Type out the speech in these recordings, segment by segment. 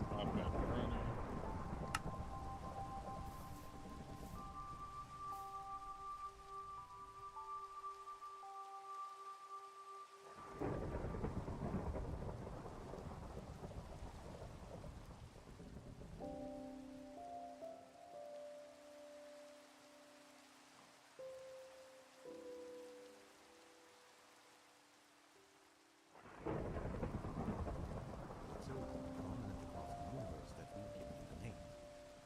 Stop that running. So prominent across the universe that we've given it a name,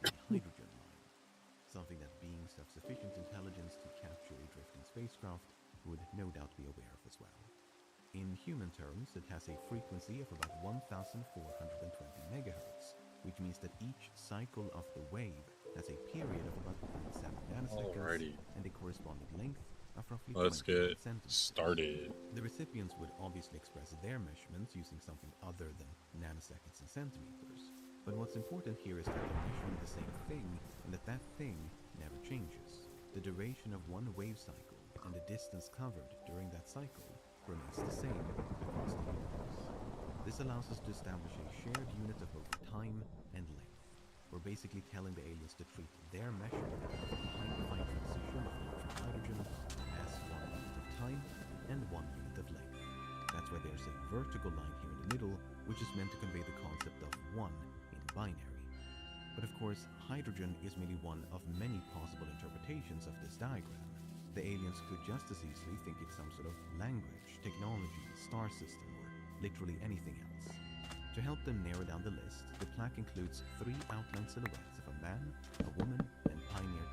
the Hydrogen Line. Something that beings of sufficient intelligence to capture a drifting spacecraft would no doubt be aware of as well. In human terms, it has a frequency of about 1420 megahertz, which means that each cycle of the wave has a period of about 0.7 nanoseconds Alrighty, and a corresponding length of roughly let's 29 get centimeters. started. The recipients would obviously express their measurements using something other than nanoseconds and centimeters. But what's important here is that they're measuring the same thing and that that thing never changes. The duration of one wave cycle and the distance covered during that cycle remains the same across the universe. This allows us to establish a shared unit of both time and length. We're basically telling the aliens to treat their measurement of the hyperfine transition of neutron hydrogen as 1 unit of time and 1 unit of length. That's why there's a vertical line here in the middle, which is meant to convey the concept of 1 in binary. But of course, hydrogen is merely one of many possible interpretations of this diagram. The aliens could just as easily think it's some sort of language, technology, star system, or literally anything else. To help them narrow down the list, the plaque includes 3 outline silhouettes of a man, a woman, and Pioneer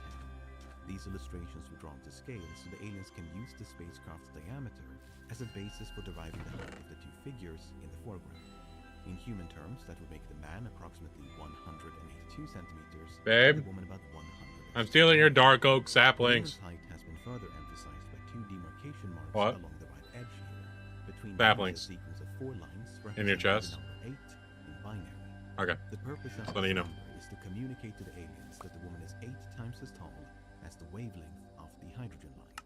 10. These illustrations were drawn to scale so the aliens can use the spacecraft's diameter as a basis for deriving the height of the 2 figures in the foreground. In human terms, that would make the man approximately 182 centimeters Babe, and the woman about 100. I'm stealing your dark oak The saplings. woman's height has been further emphasized by 2 demarcation marks What? along the right edge here. Between Saplings. them is a sequence of 4 lines In your representing chest? the number 8 in binary. Okay. The purpose of So this you know. number is to communicate to the aliens that the woman is 8 times as tall as the wavelength of the hydrogen line.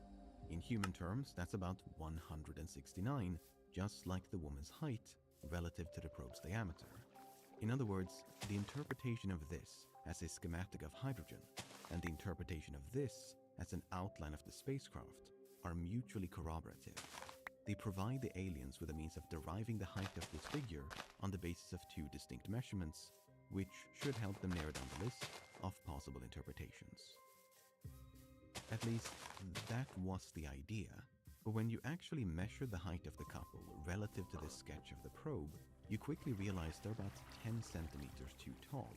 In human terms, that's about 169, just like the woman's height relative to the probe's diameter. In other words, the interpretation of this as a schematic of hydrogen and the interpretation of this as an outline of the spacecraft are mutually corroborative. They provide the aliens with a means of deriving the height of this figure on the basis of 2 distinct measurements, which should help them narrow down the list of possible interpretations. At least, that was the idea. But when you actually measure the height of the couple relative to this sketch of the probe, you quickly realize they're about 10 centimeters too tall.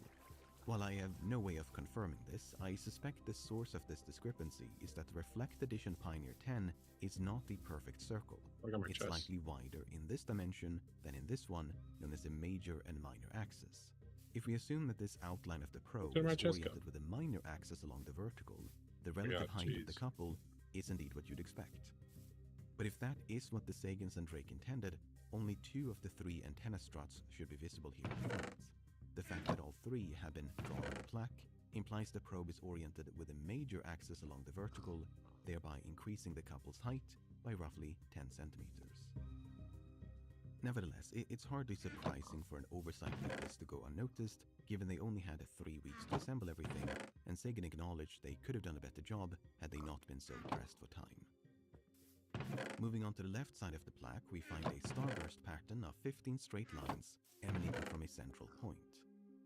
While I have no way of confirming this, I suspect the source of this discrepancy is that the Reflect Edition Pioneer 10 is not the perfect circle. Look at my It's chest. slightly wider in this dimension than in this one, known as a major and minor axis. If we assume that this outline of the probe Where did my is chest go? oriented with a minor axis along the vertical, the relative height of the jeez. couple is indeed what you'd expect. But if that is what the Sagans and Drake intended, only 2 of the 3 antenna struts should be visible here in front. The fact that all 3 have been drawn on the plaque implies the probe is oriented with a major axis along the vertical, thereby increasing the couple's height by roughly 10 centimeters. Nevertheless, it's hardly surprising for an oversight like this to go unnoticed, given they only had 3 weeks to assemble everything, and Sagan acknowledged they could have done a better job had they not been so pressed for time. Moving on to the left side of the plaque, we find a starburst pattern of 15 straight lines emanating from a central point.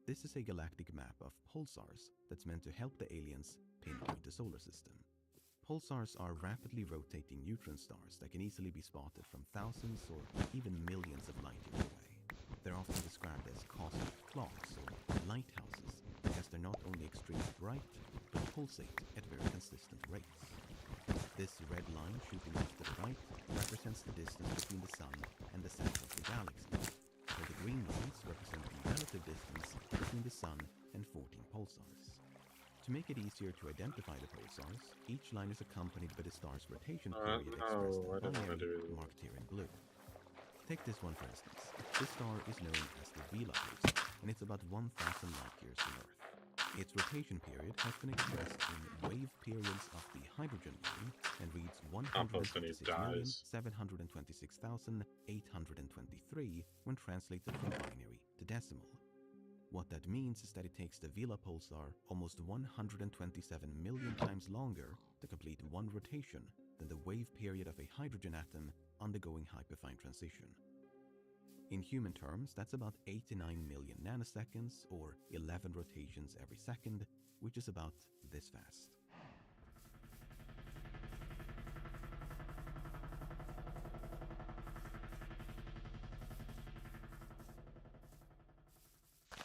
This is a galactic map of pulsars that's meant to help the aliens pinpoint the solar system. Pulsars are rapidly rotating neutron stars that can easily be spotted from thousands or even millions of light years away. They're often described as cosmic clocks or lighthouses because they're not only extremely bright, but pulsate at very consistent rates. This red line shooting off to the right represents the distance between the Sun and the center of the galaxy, while the green lines represent the relative distance between the Sun and 14 pulsars. To make it easier to identify the pulsars, each line is accompanied by the star's rotation period expressed No, I in don't want to binary, do marked here in blue. Take this one for instance. This star is known as the Betelgeuse, and it's about 1,000 light years from Earth. Its rotation period has been expressed in wave periods of the hydrogen line and reads Compost and he dies. 126,726,823 when translated from binary to decimal. What that means is that it takes the Vela pulsar almost 127 million times longer to complete one rotation than the wave period of a hydrogen atom undergoing hyperfine transition. In human terms, that's about 89 million nanoseconds, or 11 rotations every second, which is about this fast.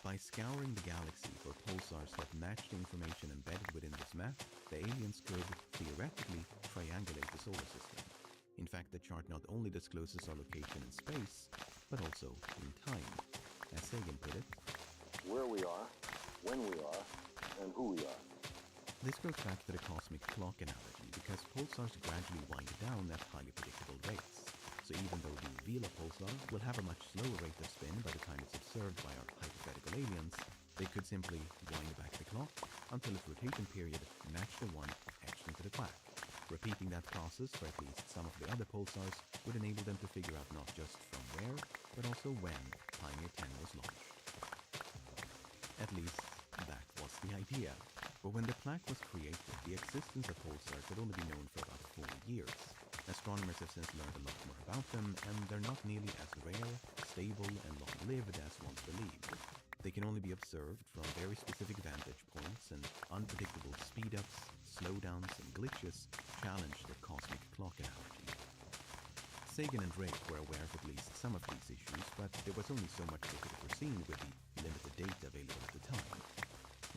By scouring the galaxy for pulsars that match the information embedded within this map, the aliens could, theoretically, triangulate the solar system. In fact, the chart not only discloses our location in space, but also in time. As Sagan put it, where we are, when we are, and who we are. This goes back to the cosmic clock analogy, because pulsars gradually wind down at highly predictable rates. So even though the Vela pulsar will have a much slower rate of spin by the time it's observed by our hypothetical aliens, they could simply wind back the clock until its rotation period matched the one etched into the plaque. Repeating that process for at least some of the other pulsars would enable them to figure out not just from where, but also when Pioneer 10 was launched. At least, that was the idea. But when the plaque was created, the existence of pulsars had only been known for about 4 years. Astronomers have since learned a lot more about them, and they're not nearly as rare, stable, and long-lived as once believed. They can only be observed from very specific vantage points, and unpredictable speed-ups, slowdowns, and glitches challenge the cosmic clock analogy. Sagan and Drake were aware of at least some of these issues, but there was only so much they could have foreseen with the limited data available at the time.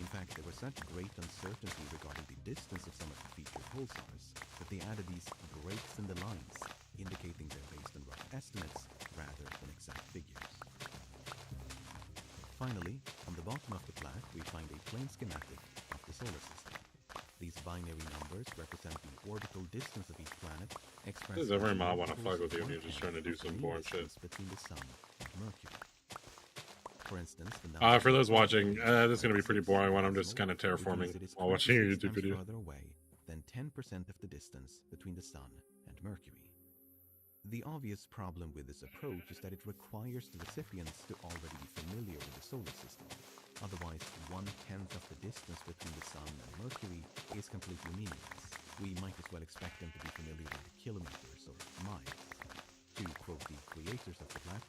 In fact, there was such great uncertainty regarding the distance of some of the featured pulsars that they added these breaks in the lines, indicating they're based on rough estimates rather than exact figures. Finally, on the bottom of the plaque, we find a plain schematic of the solar system. These binary numbers represent the orbital distance of each planet, expressed Does every mob want to fuck with you and you're just trying to do some boring shit? Between the Sun and Mercury. For instance, for those watching, this is going to be pretty boring when I'm just kind of terraforming while watching your YouTube video. Further away than 10% of the distance between the Sun and Mercury. The obvious problem with this approach is that it requires the recipients to already be familiar with the solar system. Otherwise, 1/10 of the distance between the Sun and Mercury is completely meaningless. We might as well expect them to be familiar with kilometers or miles. To quote the creators of the plaque,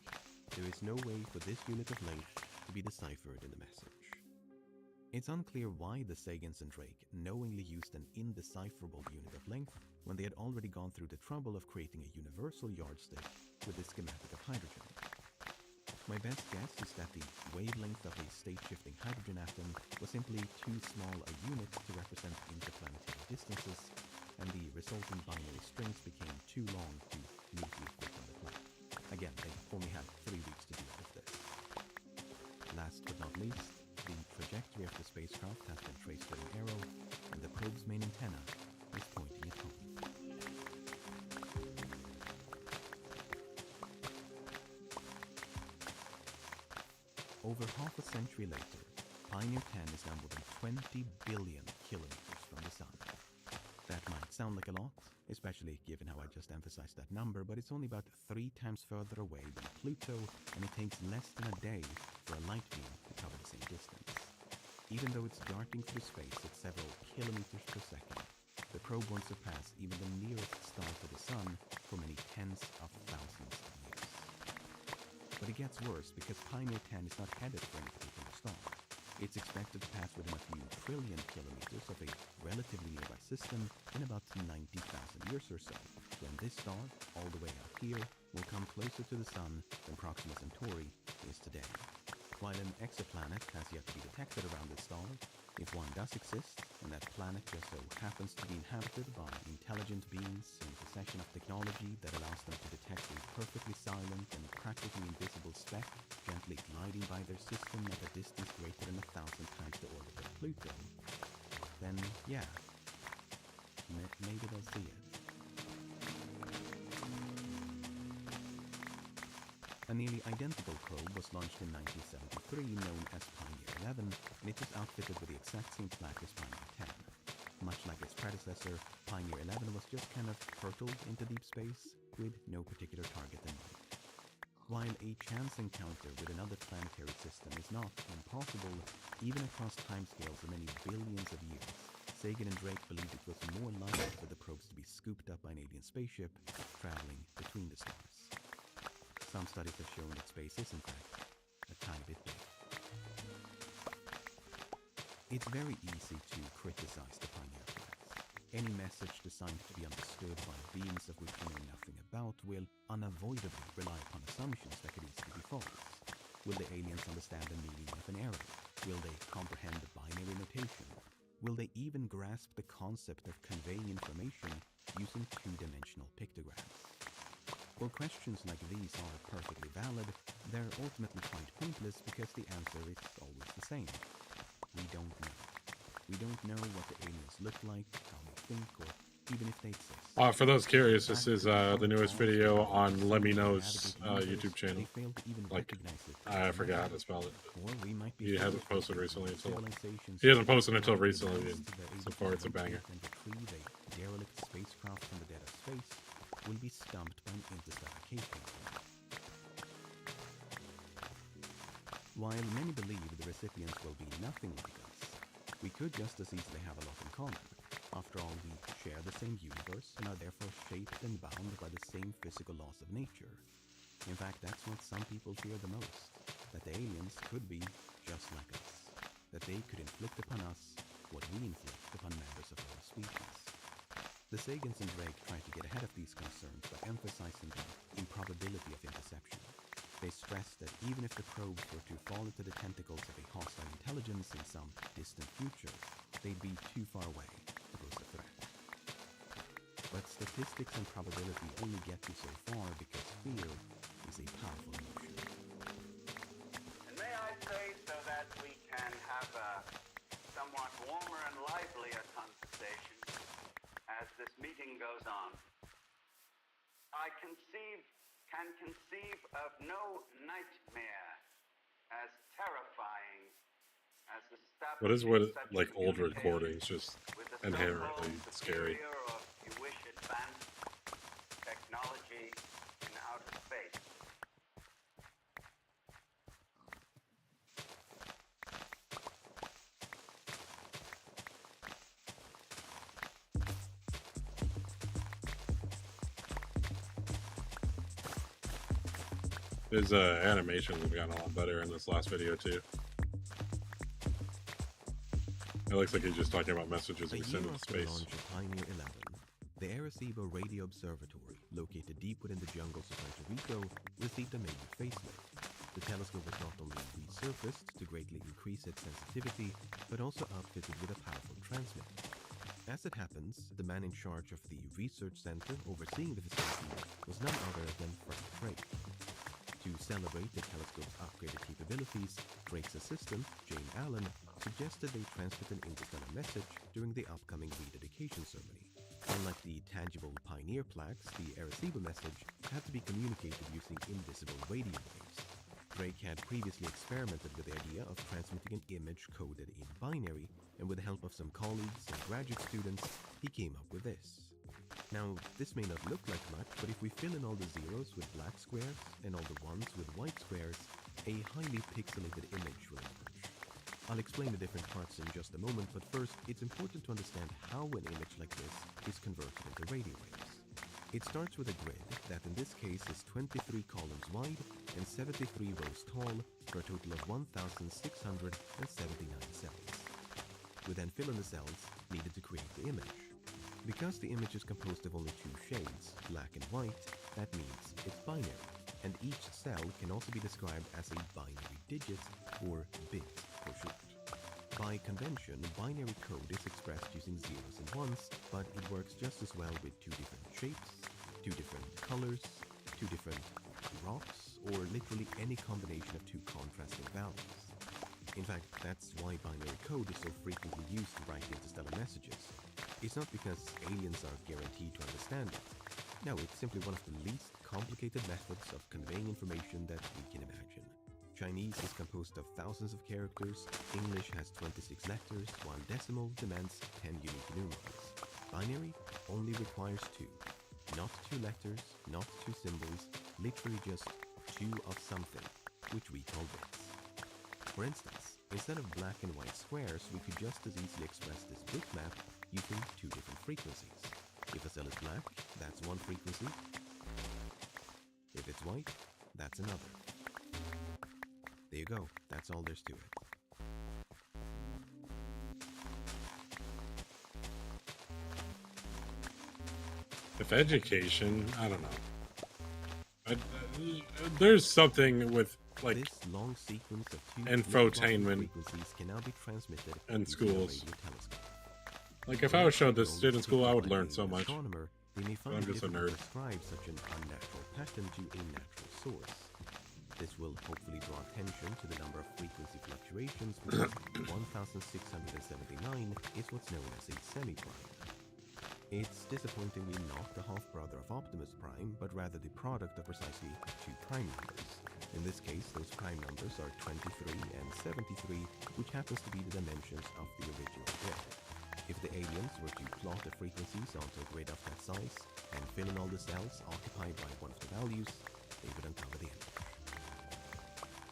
there is no way for this unit of length to be deciphered in the message. It's unclear why the Sagans and Drake knowingly used an indecipherable unit of length when they had already gone through the trouble of creating a universal yardstick with the schematic of hydrogen. My best guess is that the wavelength of a state-shifting hydrogen atom was simply too small a unit to represent interplanetary distances, and the resulting binary strings became too long to neatly fit on the plaque. Again, they only had 3 weeks to deal with this. Last but not least, the trajectory of the spacecraft has been traced with an arrow, and the probe's main antenna is pointing it home. Over half a century later, Pioneer 10 is now more than 20 billion kilometers from the Sun. That might sound like a lot, especially given how I just emphasized that number, but it's only about 3 times further away than Pluto, and it takes less than a day for a light beam to cover the same distance. Even though it's darting through space at several kilometers per second, the probe won't surpass even the nearest star to the Sun for many tens of thousands of years. But it gets worse because Pioneer 10 is not headed for any particular star. It's expected to pass within a few trillion kilometers of a relatively nearby system in about 90,000 years or so, when this star, all the way out here, will come closer to the Sun than Proxima Centauri is today. While an exoplanet has yet to be detected around this star, if one does exist, and that planet just so happens to be inhabited by intelligent beings in possession of technology that allows them to detect a perfectly silent and practically invisible speck gently gliding by their system at a distance greater than 1,000 times the orbit of Pluto, then yeah, maybe they'll see it. A nearly identical probe was launched in 1973 known as Pioneer 11, and it was outfitted with the exact same plaque as Pioneer 10. Much like its predecessor, Pioneer 11 was just kind of hurtled into deep space with no particular target in mind. While a chance encounter with another planetary system is not impossible, even across timescales of many billions of years, Sagan and Drake believed it was more likely for the probes to be scooped up by an alien spaceship traveling between the stars. Some studies have shown that space is, in fact, a tiny bit big. It's very easy to criticize the Pioneer flags. Any message designed to be understood by beings of which we know nothing about will unavoidably rely upon assumptions that could easily be false. Will the aliens understand the meaning of an arrow? Will they comprehend the binary notation? Will they even grasp the concept of conveying information using two-dimensional pictograms? While questions like these are perfectly valid, they're ultimately quite pointless because the answer is always the same. We don't know. We don't know what the aliens look like, how they think, or even if they exist. For those curious, this is the newest video on Lemmy Knows YouTube channel. Like, I forgot how to spell it. He hasn't posted recently until recently, and so far it's a banger. Derelict spacecraft from the dead of space will be stumped by an interstellar cave. While many believe the recipients will be nothing like us, we could just as easily have a lot in common. After all, we share the same universe and are therefore shaped and bound by the same physical laws of nature. In fact, that's what some people fear the most, that the aliens could be just like us, that they could inflict upon us what we inflict upon members of our species. The Sagans and Drake tried to get ahead of these concerns by emphasizing the improbability of interception. They stressed that even if the probes were to fall into the tentacles of a hostile intelligence in some distant future, they'd be too far away to pose a threat. But statistics and probability only get you so far because fear is a powerful emotion. And may I say, so that we can have a somewhat warmer and livelier conversation as this meeting goes on, I can conceive of no nightmare as terrifying as What is establishing such like old communication recordings just with the inherently so-called scary? superior, or if you wish, advanced technology in outer space. His animations have gotten a lot better in this last video too. It looks like he's just talking about messages A we year send into after the space. launch of Pioneer 11, the Arecibo Radio Observatory, located deep within the jungles of Puerto Rico, received a major facelift. The telescope was not only resurfaced to greatly increase its sensitivity, but also outfitted with a powerful transmitter. As it happens, the man in charge of the research center overseeing the facility was none other than Frank Drake. To celebrate the telescope's upgraded capabilities, Drake's assistant, Jane Allen, suggested they transmit an interstellar message during the upcoming rededication ceremony. Unlike the tangible Pioneer plaques, the Arecibo message had to be communicated using invisible radio waves. Drake had previously experimented with the idea of transmitting an image coded in binary, and with the help of some colleagues and graduate students, he came up with this. Now, this may not look like much, but if we fill in all the zeros with black squares and all the ones with white squares, a highly pixelated image will emerge. I'll explain the different parts in just a moment, but first, it's important to understand how an image like this is converted into radio waves. It starts with a grid that in this case is 23 columns wide and 73 rows tall for a total of 1,679 cells. We then fill in the cells needed to create the image. Because the image is composed of only two shades, black and white, that means it's binary, and each cell can also be described as a binary digit, or bit for short. By convention, binary code is expressed using zeros and ones, but it works just as well with two different shapes, two different colors, two different rocks, or literally any combination of two contrasting values. In fact, that's why binary code is so frequently used to write interstellar messages. It's not because aliens are guaranteed to understand it. No, it's simply one of the least complicated methods of conveying information that we can imagine. Chinese is composed of thousands of characters, English has 26 letters, while decimal demands 10 unique numerals. Binary only requires 2. Not 2 letters, not 2 symbols, literally just 2 of something, which we call bits. For instance, instead of black and white squares, we could just as easily express this bitmap using 2 different frequencies. If a cell is black, that's one frequency. If it's white, that's another. There you go, that's all there's to it. If education, I don't know. There's something with like this long sequence of 2 infotainment frequencies can now be transmitted in using a schools. radio telescope. Like if I was showed this shit in school, I would learn so much. Astronomer, they may find I'm it just a difficult nerd. to ascribe such an unnatural pattern to a natural source. This will hopefully draw attention to the number of frequency fluctuations, because 1679 is what's known as a semi-prime. It's disappointingly not the half-brother of Optimus Prime, but rather the product of precisely 2 prime numbers. In this case, those prime numbers are 23 and 73, which happens to be the dimensions of the original grid. If the aliens were to plot the frequencies onto a grid of that size and fill in all the cells occupied by one of the values, they would uncover the image.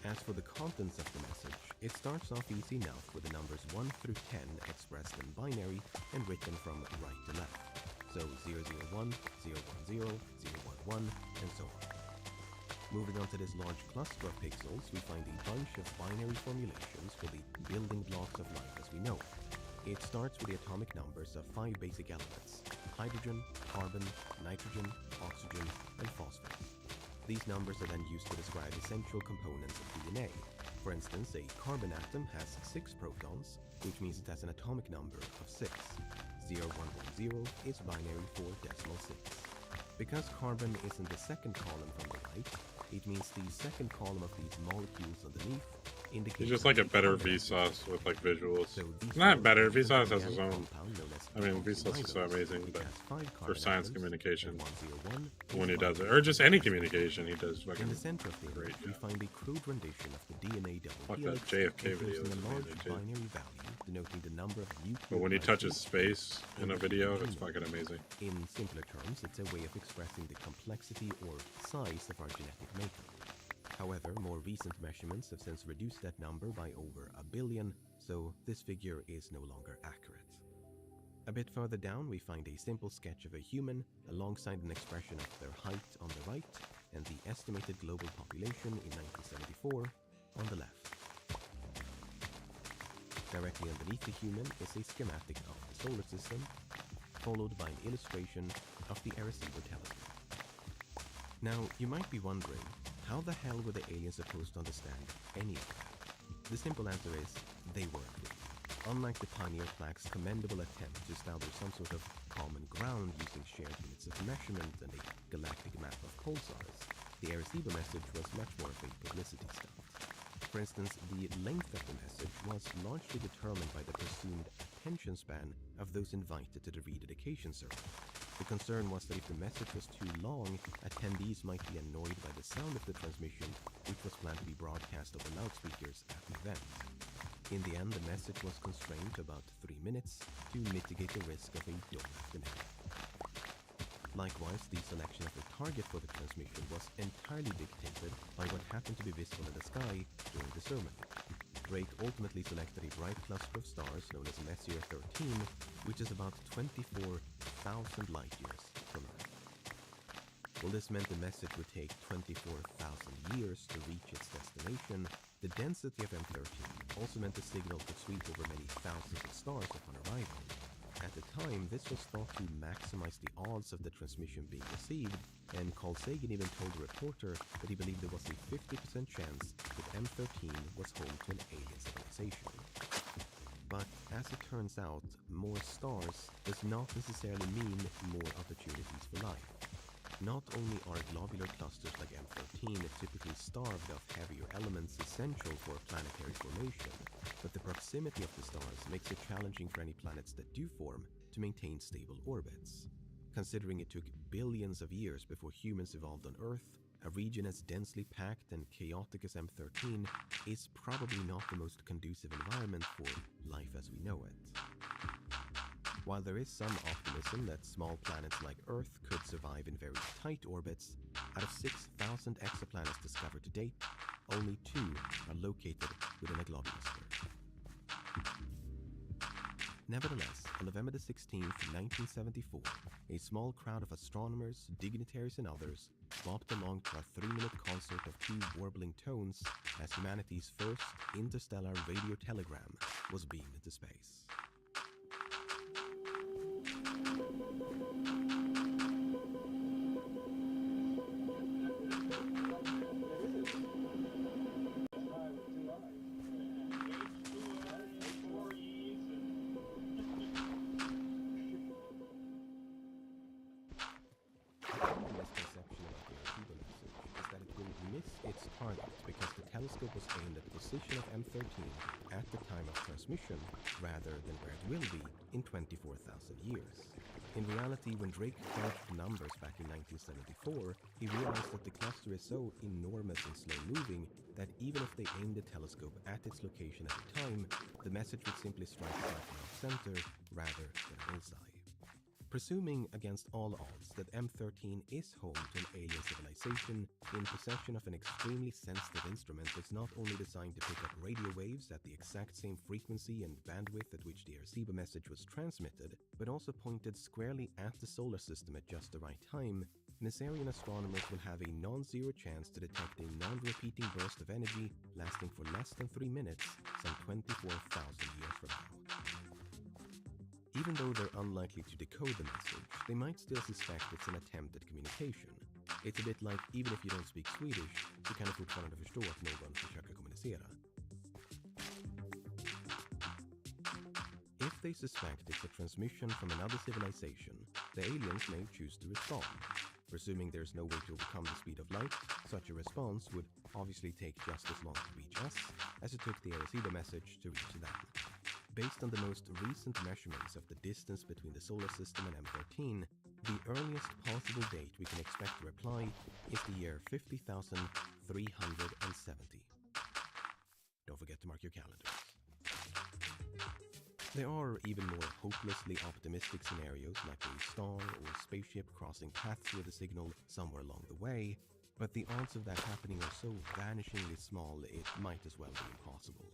As for the contents of the message, it starts off easy enough with the numbers 1 through 10 expressed in binary and written from right to left. So 001, 010, 011, and so on. Moving on to this large cluster of pixels, we find a bunch of binary formulations for the building blocks of life as we know it. It starts with the atomic numbers of 5 basic elements: hydrogen, carbon, nitrogen, oxygen, and phosphorus. These numbers are then used to describe essential components of DNA. For instance, a carbon atom has 6 protons, which means it has an atomic number of 6. 0110 is binary for decimal 6. Because carbon is in the second column from the right, it means the second column of these molecules underneath indicates... It's just like a better Vsauce with like visuals. So Not better, Vsauce has his own. I mean, Vsauce is so ribose, amazing, which but has 5 for carbon science atoms, communication, and 101 when he is does it, binary or just for any decimal. communication, he does In fucking the center of the great image, we job. find a crude rendition of the DNA double Fuck helix, that JFK video enclosing is a large amazing too. binary value denoting the number of nuclear But when he touches molecules. space in a video, it's fucking amazing. In simpler terms, it's a way of expressing the complexity or size of our genetic makeup. However, more recent measurements have since reduced that number by over 1 billion, so this figure is no longer accurate. A bit further down, we find a simple sketch of a human alongside an expression of their height on the right and the estimated global population in 1974 on the left. Directly underneath the human is a schematic of the solar system, followed by an illustration of the Arecibo telescope. Now, you might be wondering, how the hell were the aliens supposed to understand any of that? The simple answer is, they weren't really. Unlike the Pioneer flag's commendable attempt to establish some sort of common ground using shared units of measurement and a galactic map of pulsars, the Arecibo message was much more of a publicity stunt. For instance, the length of the message was largely determined by the presumed attention span of those invited to the rededication circle. The concern was that if the message was too long, attendees might be annoyed by the sound of the transmission, which was planned to be broadcast over loudspeakers at the event. In the end, the message was constrained to about 3 minutes to mitigate the risk of a dull afternoon. Likewise, the selection of the target for the transmission was entirely dictated by what happened to be visible in the sky during the ceremony. Drake ultimately selected a bright cluster of stars known as Messier 13, which is about 24,000 light years from Earth. While this meant the message would take 24,000 years to reach its destination, the density of M13 also meant the signal could sweep over many thousands of stars upon arrival. At the time, this was thought to maximize the odds of the transmission being received, and Carl Sagan even told a reporter that he believed there was a 50% chance that M13 was home to an alien civilization. But as it turns out, more stars does not necessarily mean more opportunities for life. Not only are globular clusters like M13 typically starved of heavier elements essential for planetary formation, but the proximity of the stars makes it challenging for any planets that do form to maintain stable orbits. Considering it took billions of years before humans evolved on Earth, a region as densely packed and chaotic as M13 is probably not the most conducive environment for life as we know it. While there is some optimism that small planets like Earth could survive in very tight orbits, out of 6,000 exoplanets discovered to date, only 2 are located within a globulus sphere. Nevertheless, on November the 16th, 1974, a small crowd of astronomers, dignitaries and others bopped along to a 3-minute concert of 2 warbling tones as humanity's first interstellar radio telegram was beamed into space. Its target because the telescope was aimed at the position of M13 at the time of transmission rather than where it will be in 24,000 years. In reality, when Drake crunched the numbers back in 1974, he realized that the cluster is so enormous and slow-moving that even if they aimed the telescope at its location at the time, the message would simply strike slightly off-center rather than bullseye. Presuming against all odds that M13 is home to an alien civilization in possession of an extremely sensitive instrument that's not only designed to pick up radio waves at the exact same frequency and bandwidth at which the Arecibo message was transmitted, but also pointed squarely at the solar system at just the right time, Nazarian astronomers will have a non-zero chance to detect a non-repeating burst of energy lasting for less than 3 minutes, some 24,000 years from now. Even though they're unlikely to decode the message, they might still suspect it's an attempt at communication. It's a bit like, even if you don't speak Swedish, så kan du fortfarande förstå att någon försöker kommunicera. If they suspect it's a transmission from another civilization, the aliens may choose to respond. Presuming there's no way to overcome the speed of light, such a response would obviously take just as long to reach us as it took the Arecibo message to reach them. Based on the most recent measurements of the distance between the solar system and M13, the earliest possible date we can expect a reply is the year 50,370. Don't forget to mark your calendars. There are even more hopelessly optimistic scenarios like a star or spaceship crossing paths with a signal somewhere along the way, but the odds of that happening are so vanishingly small it might as well be impossible.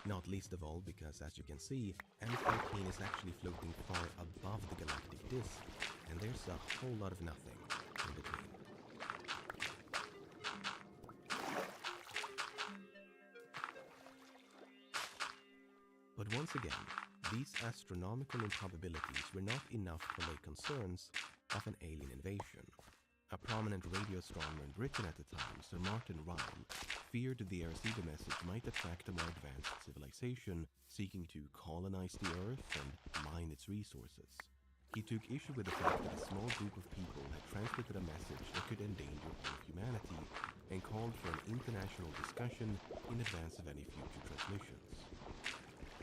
Not least of all because, as you can see, M13 is actually floating far above the galactic disk, and there's a whole lot of nothing in between. But once again, these astronomical improbabilities were not enough to allay concerns of an alien invasion. A prominent radio astronomer in Britain at the time, Sir Martin Ryle, feared the Arecibo message might attract a more advanced civilization seeking to colonize the Earth and mine its resources. He took issue with the fact that a small group of people had transmitted a message that could endanger all of humanity and called for an international discussion in advance of any future transmissions.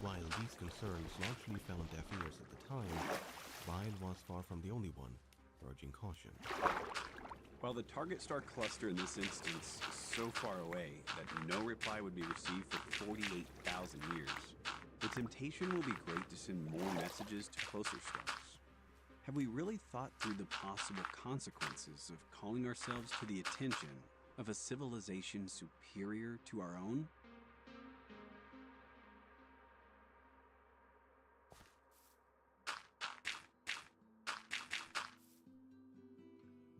While these concerns largely fell on deaf ears at the time, Ryle was far from the only one urging caution. While the target star cluster in this instance is so far away that no reply would be received for 48,000 years, the temptation will be great to send more messages to closer stars. Have we really thought through the possible consequences of calling ourselves to the attention of a civilization superior to our own?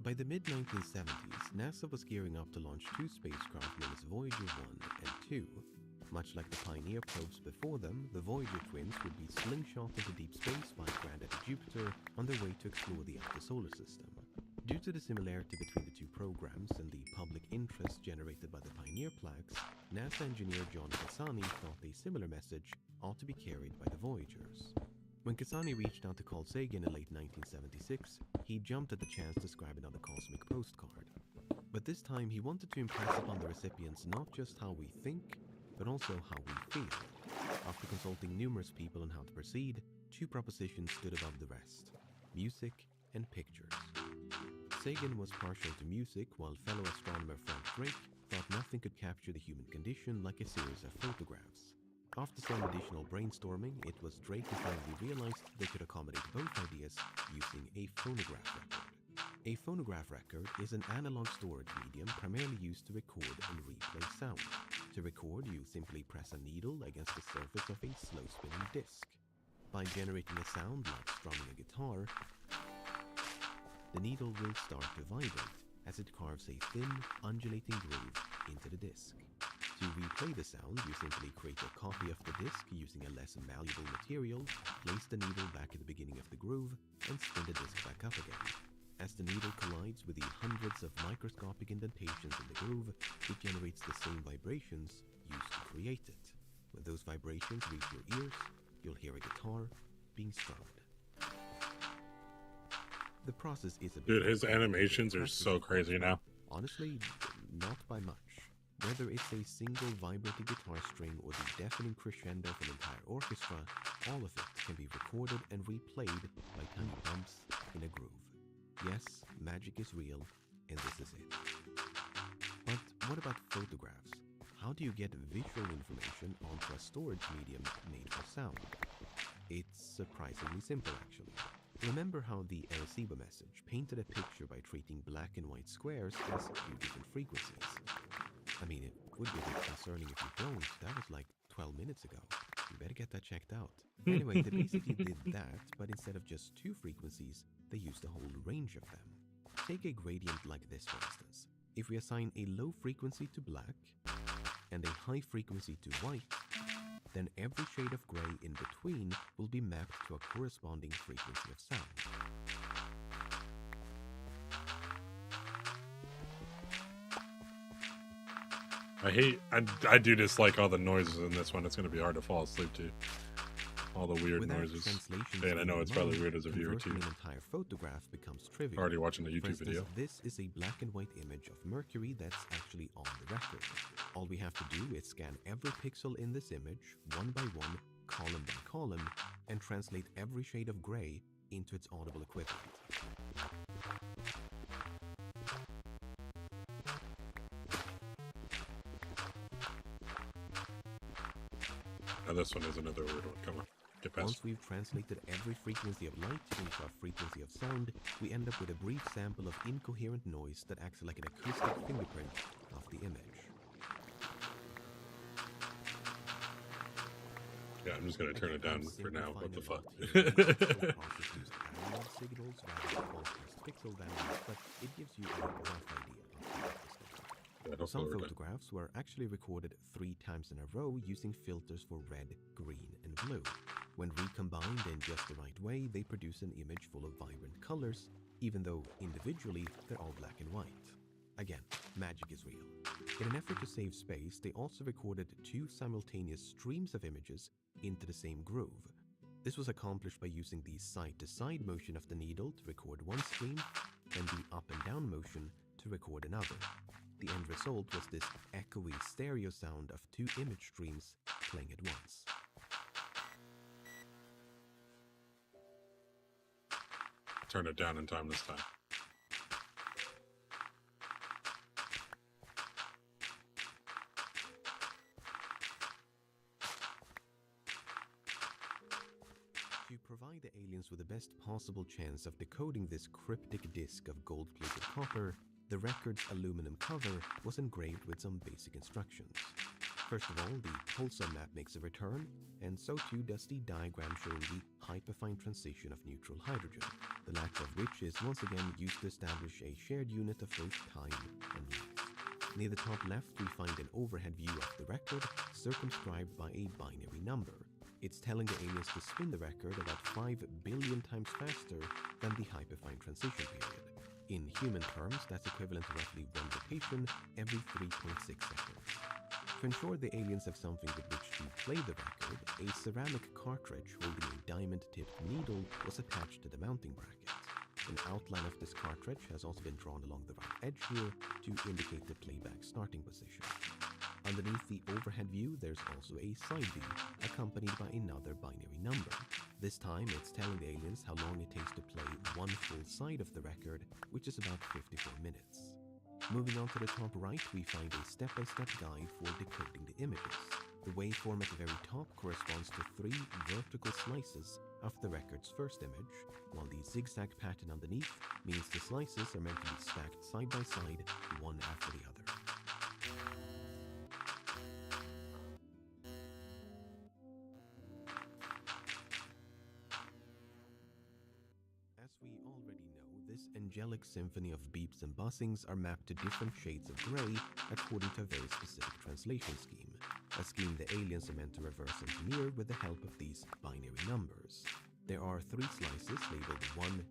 By the mid-1970s, NASA was gearing up to launch 2 spacecraft known as Voyager 1 and 2. Much like the Pioneer probes before them, the Voyager twins would be slingshot into deep space by Granddaddy Jupiter on their way to explore the outer solar system. Due to the similarity between the 2 programs and the public interest generated by the Pioneer plaques, NASA engineer John Cassani thought a similar message ought to be carried by the Voyagers. When Cassani reached out to Carl Sagan in late 1976, he jumped at the chance to scribe another cosmic postcard. But this time he wanted to impress upon the recipients not just how we think, but also how we feel. After consulting numerous people on how to proceed, 2 propositions stood above the rest: music and pictures. Sagan was partial to music, while fellow astronomer Frank Drake thought nothing could capture the human condition like a series of photographs. After some additional brainstorming, it was Drake who finally realized they could accommodate both ideas using a phonograph record. A phonograph record is an analog storage medium primarily used to record and replay sound. To record, you simply press a needle against the surface of a slow-spinning disc. By generating a sound like strumming a guitar, the needle will start to vibrate as it carves a thin, undulating groove into the disc. To replay the sound, you simply create a copy of the disc using a less malleable material, place the needle back at the beginning of the groove, and spin the disc back up again. As the needle collides with the hundreds of microscopic indentations in the groove, it generates the same vibrations used to create it. When those vibrations reach your ears, you'll hear a guitar being strummed. The process is a bit... Dude, his animations are so crazy now. Honestly, not by much. Whether it's a single vibrating guitar string or the deafening crescendo of an entire orchestra, all of it can be recorded and replayed by tiny bumps in a groove. Yes, magic is real, and this is it. But what about photographs? How do you get visual information onto a storage medium made for sound? It's surprisingly simple, actually. Remember how the Arecibo message painted a picture by treating black and white squares as two different frequencies? I mean, it would be a bit concerning if you don't. That was like 12 minutes ago. You better get that checked out. Anyway, they basically did that, but instead of just two frequencies, they used a whole range of them. Take a gradient like this, for instance. If we assign a low frequency to black and a high frequency to white, then every shade of gray in between will be mapped to a corresponding frequency of sound. I do dislike all the noises in this one. It's going to be hard to fall asleep to. All the weird noises. And I know it's probably weird as a viewer too. An entire photograph becomes trivial. Already watching the YouTube For instance, video. This is a black and white image of Mercury that's actually on the record. All we have to do is scan every pixel in this image, one by one, column by column, and translate every shade of gray into its audible equivalent. Now this one is another weird one. Come on, get past. Once we've translated every frequency of light into a frequency of sound, we end up with a brief sample of incoherent noise that acts like an acoustic fingerprint of the image. Yeah, I'm just gonna turn it down for now. What the fuck? Signals rather than contrast pixel values, but it gives you a rough idea of the Some photographs were actually recorded 3 times in a row using filters for red, green, and blue. When recombined in just the right way, they produce an image full of vibrant colors, even though individually they're all black and white. Again, magic is real. In an effort to save space, they also recorded 2 simultaneous streams of images into the same groove. This was accomplished by using the side-to-side motion of the needle to record one stream, and the up and down motion to record another. The end result was this echoey stereo sound of 2 image streams playing at once. Turn it down in time this time. To provide the aliens with the best possible chance of decoding this cryptic disc of gold-plated copper, the record's aluminum cover was engraved with some basic instructions. First of all, the pulsar map makes a return, and so too does the diagram showing the hyperfine transition of neutral hydrogen, the lack of which is once again used to establish a shared unit of both time and length. Near the top left, we find an overhead view of the record, circumscribed by a binary number. It's telling the aliens to spin the record about 5 billion times faster than the hyperfine transition period. In human terms, that's equivalent to roughly 1 rotation every 3.6 seconds. To ensure the aliens have something with which to play the record, a ceramic cartridge holding a diamond-tipped needle was attached to the mounting bracket. An outline of this cartridge has also been drawn along the right edge here to indicate the playback starting position. Underneath the overhead view, there's also a side view, accompanied by another binary number. This time, it's telling the aliens how long it takes to play one full side of the record, which is about 54 minutes. Moving on to the top right, we find a step-by-step guide for decoding the images. The waveform at the very top corresponds to 3 vertical slices of the record's first image, while the zigzag pattern underneath means the slices are meant to be stacked side by side, one after the other. As we already know, this angelic symphony of beeps and buzzings are mapped to different shades of grey according to a very specific translation scheme, a scheme the aliens are meant to reverse engineer with the help of these binary numbers. There are 3 slices labeled 1,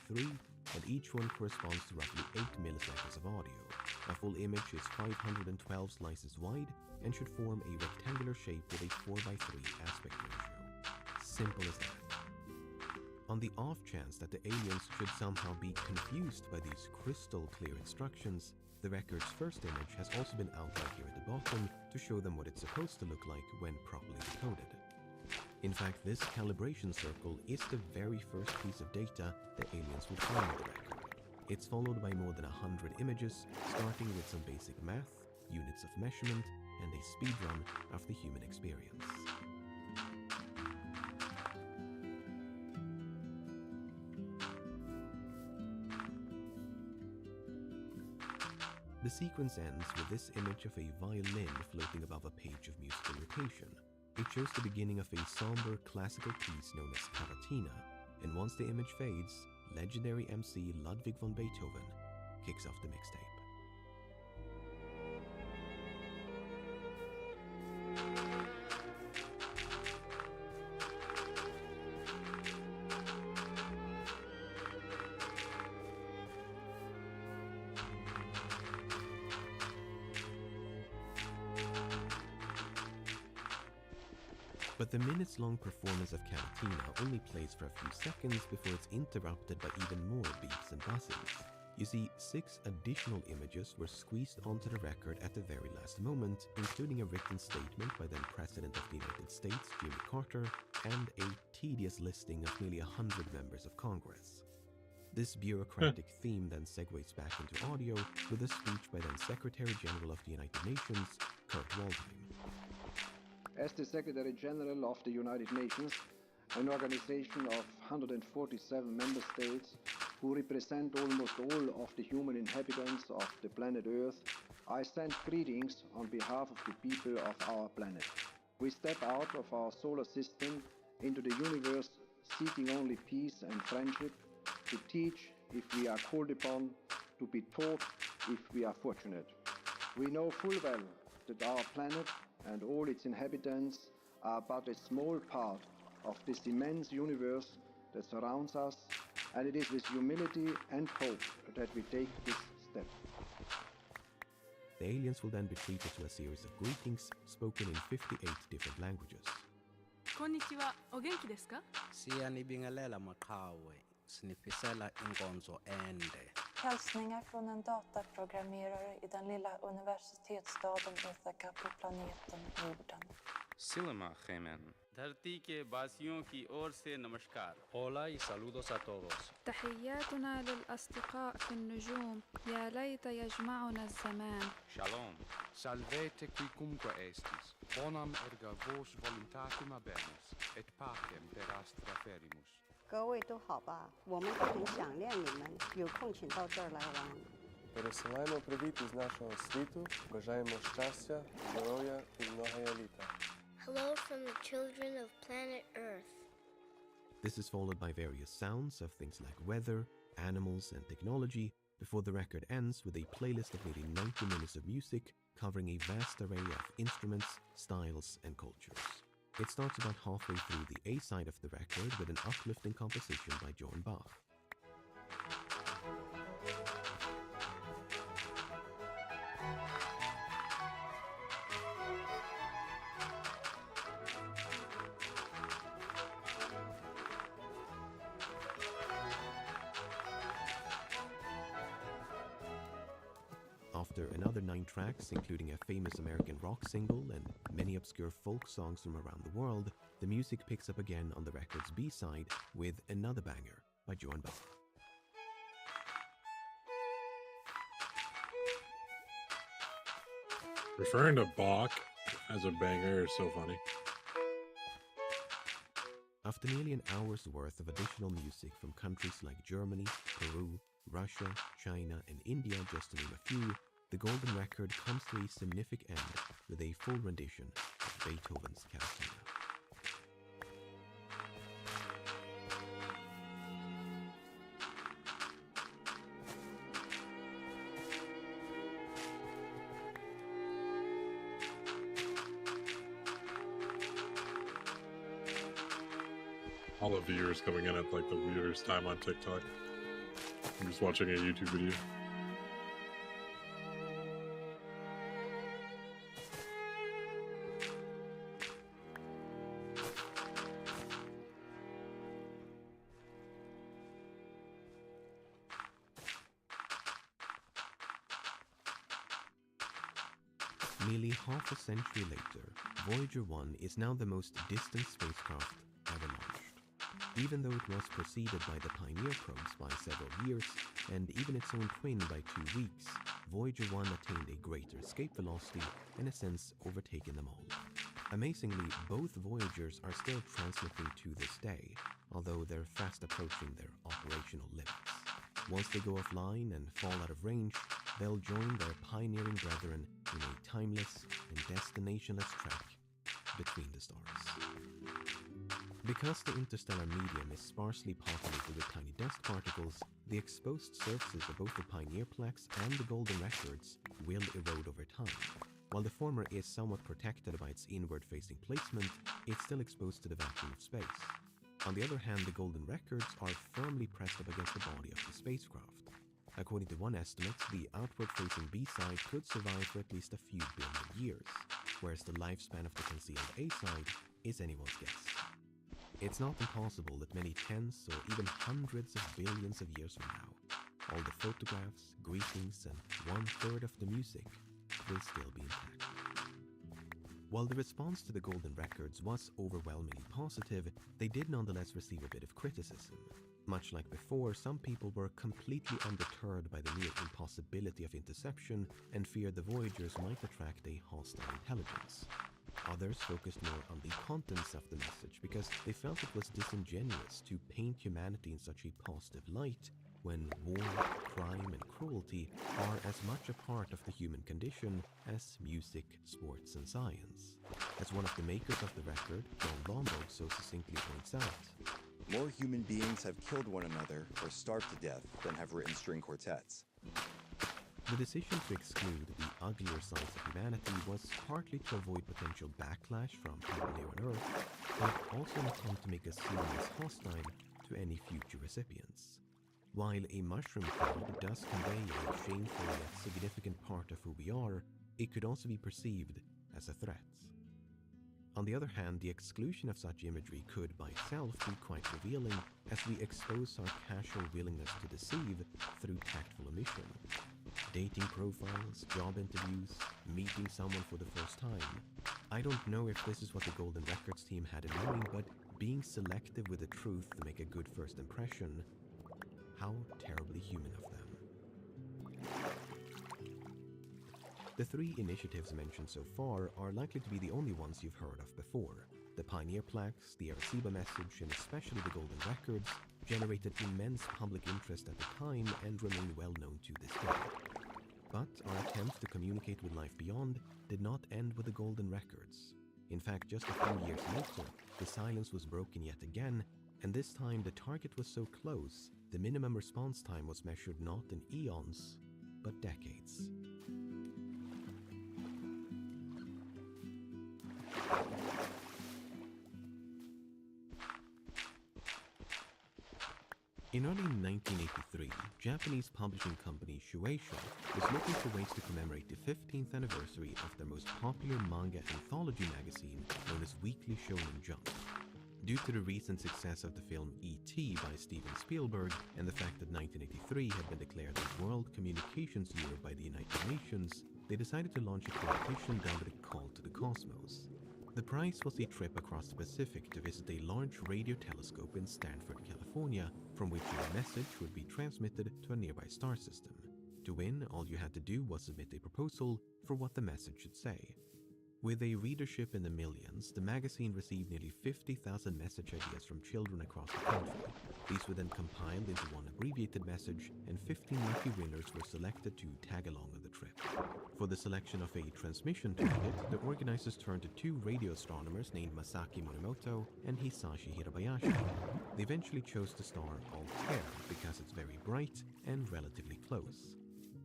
2, 3, and each one corresponds to roughly 8 milliseconds of audio. A full image is 512 slices wide and should form a rectangular shape with a 4:3 aspect ratio. Simple as that. On the off chance that the aliens should somehow be confused by these crystal clear instructions, the record's first image has also been outlined here at the bottom to show them what it's supposed to look like when properly decoded. In fact, this calibration circle is the very first piece of data the aliens would find in the record. It's followed by more than 100 images, starting with some basic math, units of measurement, and a speedrun of the human experience. The sequence ends with this image of a violin floating above a page of musical notation. It shows the beginning of a somber classical piece known as Cavatina, and once the image fades, legendary MC Ludwig von Beethoven kicks off the mixtape. But the minutes-long performance of Cavatina only plays for a few seconds before it's interrupted by even more beeps and buzzings. You see, 6 additional images were squeezed onto the record at the very last moment, including a written statement by then President of the United States, Jimmy Carter, and a tedious listing of nearly 100 members of Congress. This bureaucratic theme then segues back into audio with a speech by then Secretary General of the United Nations, Kurt Waldheim. As the Secretary General of the United Nations, an organization of 147 member states who represent almost all of the human inhabitants of the planet Earth, I send greetings on behalf of the people of our planet. We step out of our solar system into the universe seeking only peace and friendship, to teach if we are called upon, to be taught if we are fortunate. We know full well that our planet and all its inhabitants are but a small part of this immense universe that surrounds us, and it is with humility and hope that we take this step. The aliens will then be treated to a series of greetings spoken in 58 different languages. Konnichiwa, o genki desu ka? Siyanibingelela maqhawe, sinifisela inkonzo ende. Hälsningar från en dataprogrammerare i den lilla universitetsstaden Ithaka på planeten Jorden. Silema Khemen. धरती के वासियों की ओर से नमस्कार. Hola y saludos a todos. تحياتنا للأصدقاء في النجوم. يا ليت يجمعنا الزمان. Shalom. Salvete quicumque estis. Bonam erga vos voluntatem habemus, et pacem per astra ferimus. 各位都好吧，我们都很想念你们，有空请到这儿来玩。Пересилаємо привіт із нашого світу, бажаємо щастя, здоров'я і многоя літа. Hello from the children of planet Earth. This is followed by various sounds of things like weather, animals, and technology, before the record ends with a playlist of nearly 90 minutes of music covering a vast array of instruments, styles, and cultures. It starts about halfway through the A side of the record with an uplifting composition by Joan Bach. After another 9 tracks, including a famous American rock single and many obscure folk songs from around the world, the music picks up again on the record's B-side with another banger by Joan Bach. Referring to Bach, as a banger is so funny. After nearly an hour's worth of additional music from countries like Germany, Peru, Russia, China, and India, just to name a few, the golden record comes to a significant end with a full rendition of Beethoven's Cavatina. All the viewers coming in at like the weirdest time on TikTok. I'm just watching a YouTube video. Nearly half a century later, Voyager 1 is now the most distant spacecraft ever launched. Even though it was preceded by the Pioneer probes by several years, and even its own twin by 2 weeks, Voyager 1 attained a greater escape velocity, in a sense overtaking them all. Amazingly, both Voyagers are still transmitting to this day, although they're fast approaching their operational limits. Once they go offline and fall out of range, they'll join their pioneering brethren in a timeless and destinationless trek between the stars. Because the interstellar medium is sparsely populated with tiny dust particles, the exposed surfaces of both the Pioneerplex and the Golden Records will erode over time. While the former is somewhat protected by its inward-facing placement, it's still exposed to the vacuum of space. On the other hand, the Golden Records are firmly pressed up against the body of the spacecraft. According to one estimate, the outward-facing B-side could survive for at least a few billion years, whereas the lifespan of the concealed A-side is anyone's guess. It's not impossible that many tens or even hundreds of billions of years from now, all the photographs, greetings, and 1/3 of the music will still be intact. While the response to the Golden Records was overwhelmingly positive, they did nonetheless receive a bit of criticism. Much like before, some people were completely undeterred by the near impossibility of interception and feared the Voyagers might attract a hostile intelligence. Others focused more on the contents of the message because they felt it was disingenuous to paint humanity in such a positive light when war, crime, and cruelty are as much a part of the human condition as music, sports, and science. As one of the makers of the record, John Lomborg, so succinctly points out, more human beings have killed one another or starved to death than have written string quartets. The decision to exclude the uglier sides of humanity was partly to avoid potential backlash from people here on Earth, but also an attempt to make us seem less hostile to any future recipients. While a mushroom cloud does convey a shameful yet significant part of who we are, it could also be perceived as a threat. On the other hand, the exclusion of such imagery could by itself be quite revealing, as we expose our casual willingness to deceive through tactful omission. Dating profiles, job interviews, meeting someone for the first time. I don't know if this is what the Golden Records team had in mind, but being selective with the truth to make a good first impression, how terribly human of them. The 3 initiatives mentioned so far are likely to be the only ones you've heard of before. The Pioneerplex, the Arecibo message, and especially the Golden Records generated immense public interest at the time and remain well known to this day. But our attempts to communicate with life beyond did not end with the Golden Records. In fact, just a few years later, the silence was broken yet again, and this time the target was so close, the minimum response time was measured not in eons, but decades. In early 1983, Japanese publishing company Shueisha was looking for ways to commemorate the 15th anniversary of their most popular manga anthology magazine known as Weekly Shonen Jump. Due to the recent success of the film E.T. by Steven Spielberg and the fact that 1983 had been declared the World Communications Year by the United Nations, they decided to launch a competition dubbed Call to the Cosmos. The prize was a trip across the Pacific to visit a large radio telescope in Stanford, California, from which a message would be transmitted to a nearby star system. To win, all you had to do was submit a proposal for what the message should say. With a readership in the millions, the magazine received nearly 50,000 message ideas from children across the country. These were then compiled into one abbreviated message, and 15 lucky winners were selected to tag along on the trip. For the selection of a transmission target, the organizers turned to two radio astronomers named Masaki Morimoto and Hisashi Hirabayashi. They eventually chose the star Altair because it's very bright and relatively close.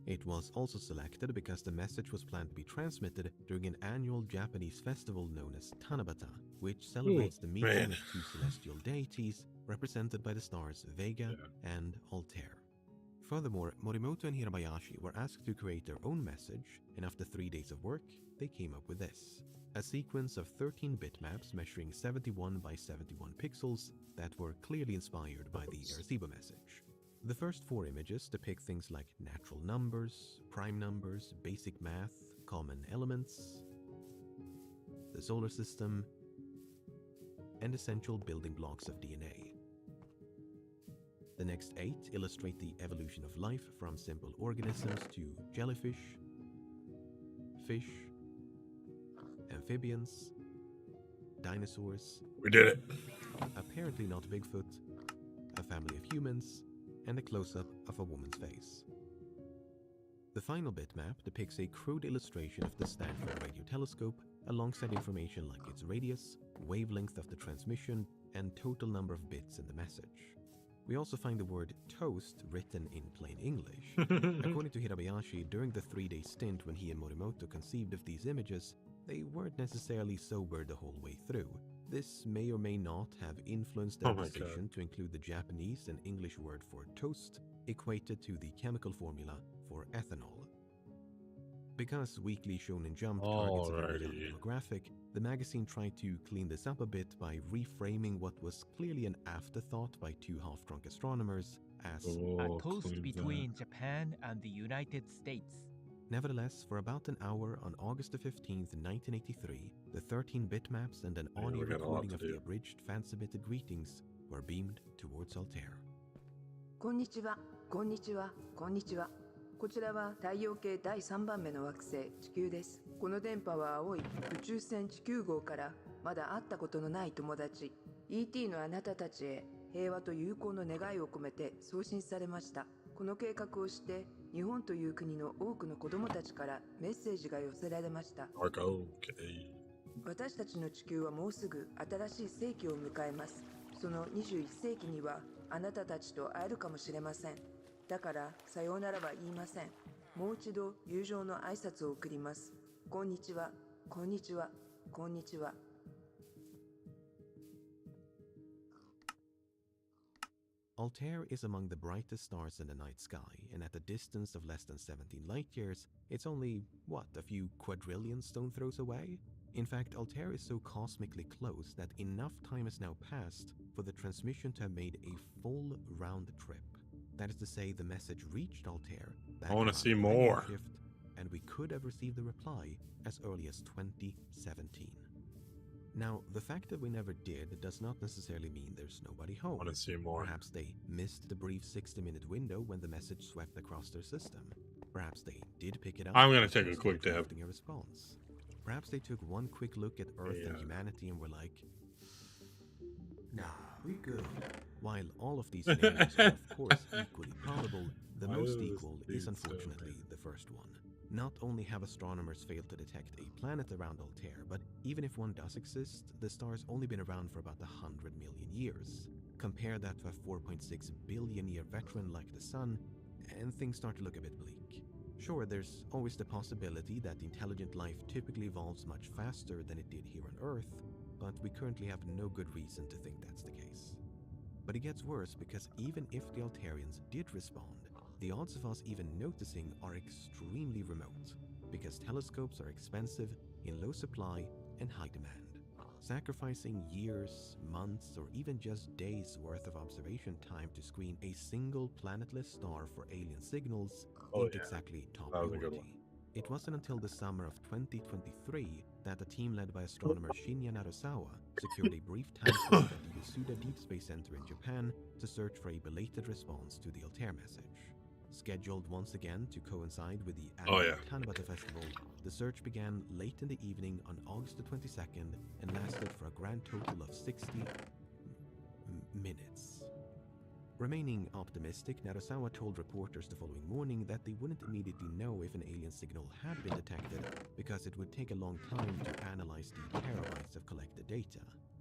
It was also selected because the message was planned to be transmitted during an annual Japanese festival known as Tanabata, which celebrates the meeting of two celestial deities represented by the stars Vega and Altair. Furthermore, Morimoto and Hirabayashi were asked to create their own message, and after 3 days of work, they came up with this: a sequence of 13 bitmaps measuring 71 by 71 pixels that were clearly inspired by the Arecibo message. The first 4 images depict things like natural numbers, prime numbers, basic math, common elements, the solar system, and essential building blocks of DNA. The next 8 illustrate the evolution of life from simple organisms to jellyfish, fish, amphibians, dinosaurs. We did it. Apparently not Bigfoot, a family of humans, and a close-up of a woman's face. The final bitmap depicts a crude illustration of the Stanford radio telescope alongside information like its radius, wavelength of the transmission, and total number of bits in the message. We also find the word toast written in plain English. According to Hirabayashi, during the 3-day stint when he and Morimoto conceived of these images, they weren't necessarily sober the whole way through. This may or may not have influenced their decision to include the Japanese and English word for toast, equated to the chemical formula for ethanol. Because Weekly Shonen Jump targets a young demographic, the magazine tried to clean this up a bit by reframing what was clearly an afterthought by two half-drunk astronomers as a toast between Japan and the United States. Nevertheless, for about an hour on August 15th, 1983, the 13 bitmaps and an audio recording of the abridged fan-submitted greetings were beamed towards Altair. こんにちは、こんにちは、こんにちは。こちらは太陽系第3番目の惑星、地球です。この電波は青い宇宙船地球号からまだ会ったことのない友達、ET のあなたたちへ平和と友好の願いを込めて送信されました。この計画をして日本という国の多くの子供たちからメッセージが寄せられました。私たちの地球はもうすぐ新しい世紀を迎えます。その21世紀にはあなたたちと会えるかもしれません。だからさようならは言いません。もう一度友情の挨拶を送ります。こんにちは、こんにちは、こんにちは。Altair is among the brightest stars in the night sky, and at a distance of less than 17 light-years, it's only, a few quadrillion stone throws away? In fact, Altair is so cosmically close that enough time has now passed for the transmission to have made a full round trip. That is to say, the message reached Altair back I want to see more. Shift, and we could have received the reply as early as 2017. Now, the fact that we never did does not necessarily mean there's nobody home. I want to see more. Perhaps they missed the brief 60-minute window when the message swept across their system. Perhaps they did pick it up. I'm going to take a quick dab. A response. Perhaps they took one quick look at Earth and humanity and were like, nah, we good. While all of these scenarios are of course equally probable, the most equal is unfortunately the first one. Not only have astronomers failed to detect a planet around Altair, but even if one does exist, the star's only been around for about 100 million years. Compare that to a 4.6 billion year veteran like the Sun, and things start to look a bit bleak. Sure, there's always the possibility that intelligent life typically evolves much faster than it did here on Earth, but we currently have no good reason to think that's the case. But it gets worse because even if the Altairians did respond, the odds of us even noticing are extremely remote, because telescopes are expensive, in low supply, and high demand. Sacrificing years, months, or even just days worth of observation time to screen a single planetless star for alien signals ain't exactly top priority. It wasn't until the summer of 2023 that a team led by astronomer Shinya Narasawa secured a brief time slot at the Yasuda Deep Space Center in Japan to search for a belated response to the Altair message. Scheduled once again to coincide with the Oh, annual yeah. Tanabata Festival, the search began late in the evening on August the 22nd and lasted for a grand total of 60 minutes. Remaining optimistic, Narasawa told reporters the following morning that they wouldn't immediately know if an alien signal had been detected because it would take a long time to analyze the terabytes of collected data.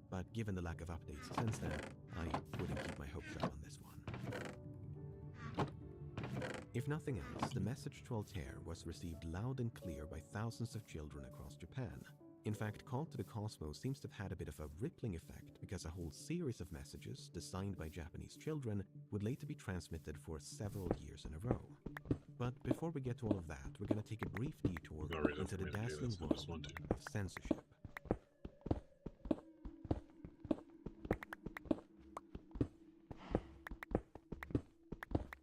But given the lack of updates since then, I wouldn't keep my hopes up on this one. If nothing else, the message to Altair was received loud and clear by thousands of children across Japan. In fact, Call to the Cosmos seems to have had a bit of a rippling effect because a whole series of messages designed by Japanese children would later be transmitted for several years in a row. But before we get to all of that, we're going to take a brief detour into the dazzling world of censorship.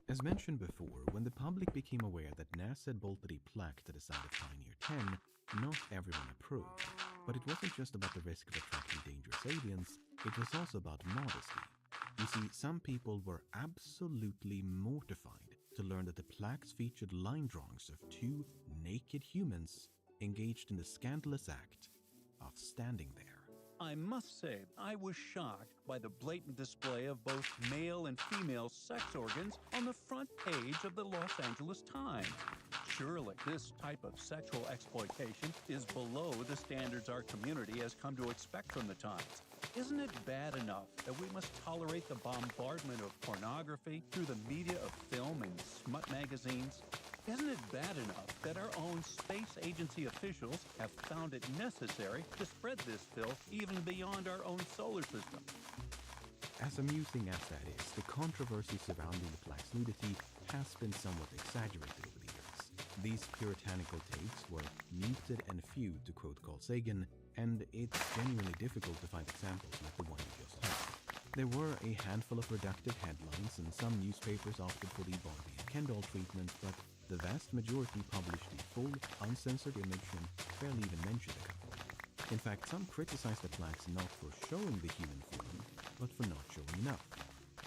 As mentioned before, when the public became aware that NASA had bolted a plaque to the side of Pioneer 10, not everyone approved. But it wasn't just about the risk of attracting dangerous aliens, it was also about modesty. You see, some people were absolutely mortified to learn that the plaques featured line drawings of two naked humans engaged in the scandalous act of standing there. I must say, I was shocked by the blatant display of both male and female sex organs on the front page of the Los Angeles Times. Surely, this type of sexual exploitation is below the standards our community has come to expect from the Times. Isn't it bad enough that we must tolerate the bombardment of pornography through the media of film and smut magazines? Isn't it bad enough that our own space agency officials have found it necessary to spread this filth even beyond our own solar system? As amusing as that is, the controversy surrounding the plaque's nudity has been somewhat exaggerated over the years. These puritanical takes were muted and few, to quote Carl Sagan, and it's genuinely difficult to find examples like the one you just heard. There were a handful of reductive headlines, and some newspapers opted for the Barbie and Ken doll treatment, but the vast majority published the full, uncensored image and barely even mentioned the couple. In fact, some criticized the plaques not for showing the human form, but for not showing enough.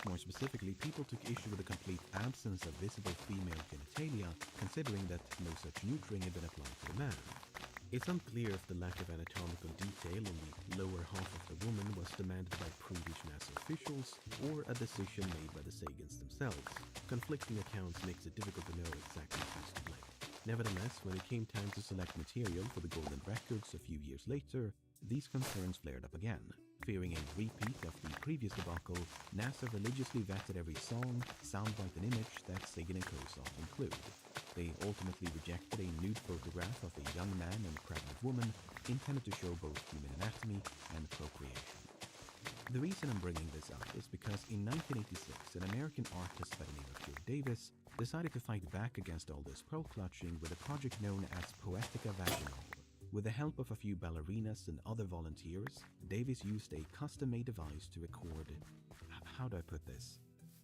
More specifically, people took issue with the complete absence of visible female genitalia, considering that no such neutering had been applied to the man. It's unclear if the lack of anatomical detail on the lower half of the woman was demanded by prudish NASA officials or a decision made by the Sagans themselves. Conflicting accounts makes it difficult to know exactly who's to blame. Nevertheless, when it came time to select material for the Golden Records a few years later, these concerns flared up again. Fearing a repeat of the previous debacle, NASA religiously vetted every song, soundbite and image that Sagan and co sought to include. They ultimately rejected a nude photograph of a young man and a pregnant woman intended to show both human anatomy and procreation. The reason I'm bringing this up is because in 1986, an American artist by the name of Joe Davis decided to fight back against all this pearl-clutching with a project known as Poetica Vaginal. With the help of a few ballerinas and other volunteers, Davis used a custom-made device to record, how do I put this?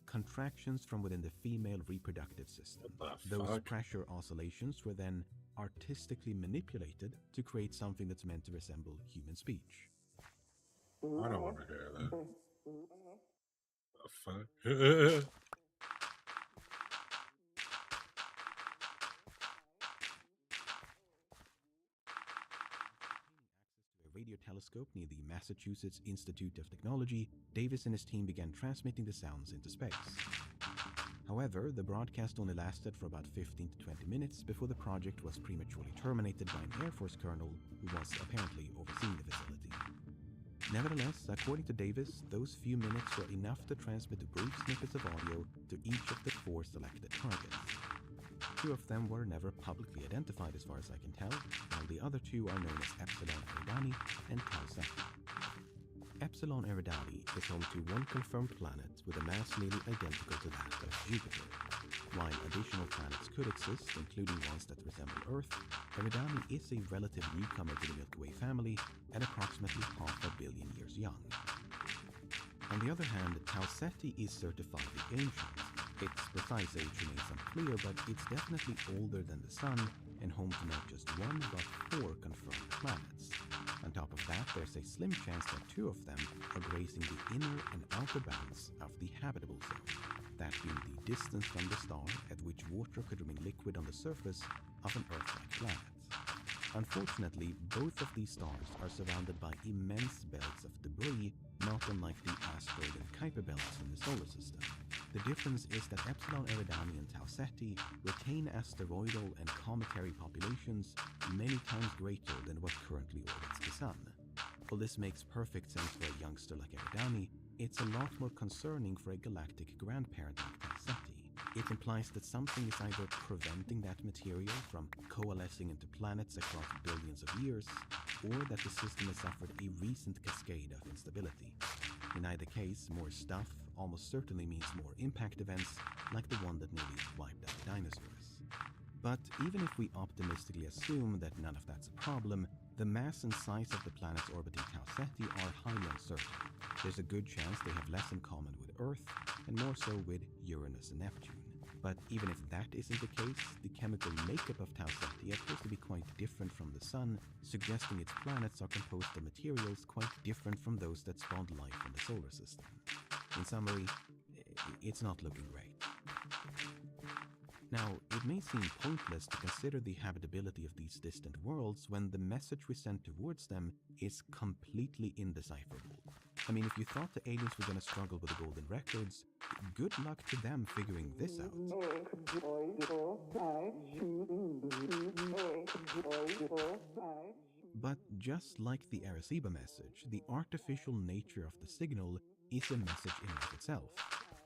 Contractions from within the female reproductive system. Those pressure oscillations were then artistically manipulated to create something that's meant to resemble human speech. I don't want to hear that. The fuck? Radio telescope near the Massachusetts Institute of Technology, Davis and his team began transmitting the sounds into space. However, the broadcast only lasted for about 15 to 20 minutes before the project was prematurely terminated by an Air Force colonel who was apparently overseeing the facility. Nevertheless, according to Davis, those few minutes were enough to transmit brief snippets of audio to each of the 4 selected targets. 2 of them were never publicly identified as far as I can tell, while the other 2 are known as Epsilon Eridani and Tau Ceti. Epsilon Eridani is home to one confirmed planet with a mass nearly identical to that of Jupiter. While additional planets could exist, including ones that resemble Earth, Eridani is a relative newcomer to the Milky Way family and approximately 500 million years young. On the other hand, Tau Ceti is certifiably ancient. Its precise age remains unclear, but it's definitely older than the Sun and home to not just 1 but 4 confirmed planets. On top of that, there's a slim chance that 2 of them are grazing the inner and outer bounds of the habitable zone. that being the distance from the star at which water could remain liquid on the surface of an Earth-like planet. Unfortunately, both of these stars are surrounded by immense belts of debris, not unlike the asteroid and Kuiper belts in the solar system. The difference is that Epsilon Eridani and Tau Ceti retain asteroidal and cometary populations many times greater than what currently orbits the Sun. While this makes perfect sense for a youngster like Eridani, it's a lot more concerning for a galactic grandparent like Tau Ceti. It implies that something is either preventing that material from coalescing into planets across billions of years, or that the system has suffered a recent cascade of instability. In either case, more stuff almost certainly means more impact events, like the one that nearly wiped out dinosaurs. But even if we optimistically assume that none of that's a problem, the mass and size of the planets orbiting Tau Ceti are highly uncertain. There's a good chance they have less in common with Earth, and more so with Uranus and Neptune. But even if that isn't the case, the chemical makeup of Tau Ceti appears to be quite different from the Sun, suggesting its planets are composed of materials quite different from those that spawned life in the solar system. In summary, it's not looking great. Now, it may seem pointless to consider the habitability of these distant worlds when the message we send towards them is completely indecipherable. I mean, if you thought the aliens were going to struggle with the golden records, good luck to them figuring this out. But just like the Arecibo message, the artificial nature of the signal is a message in and of itself.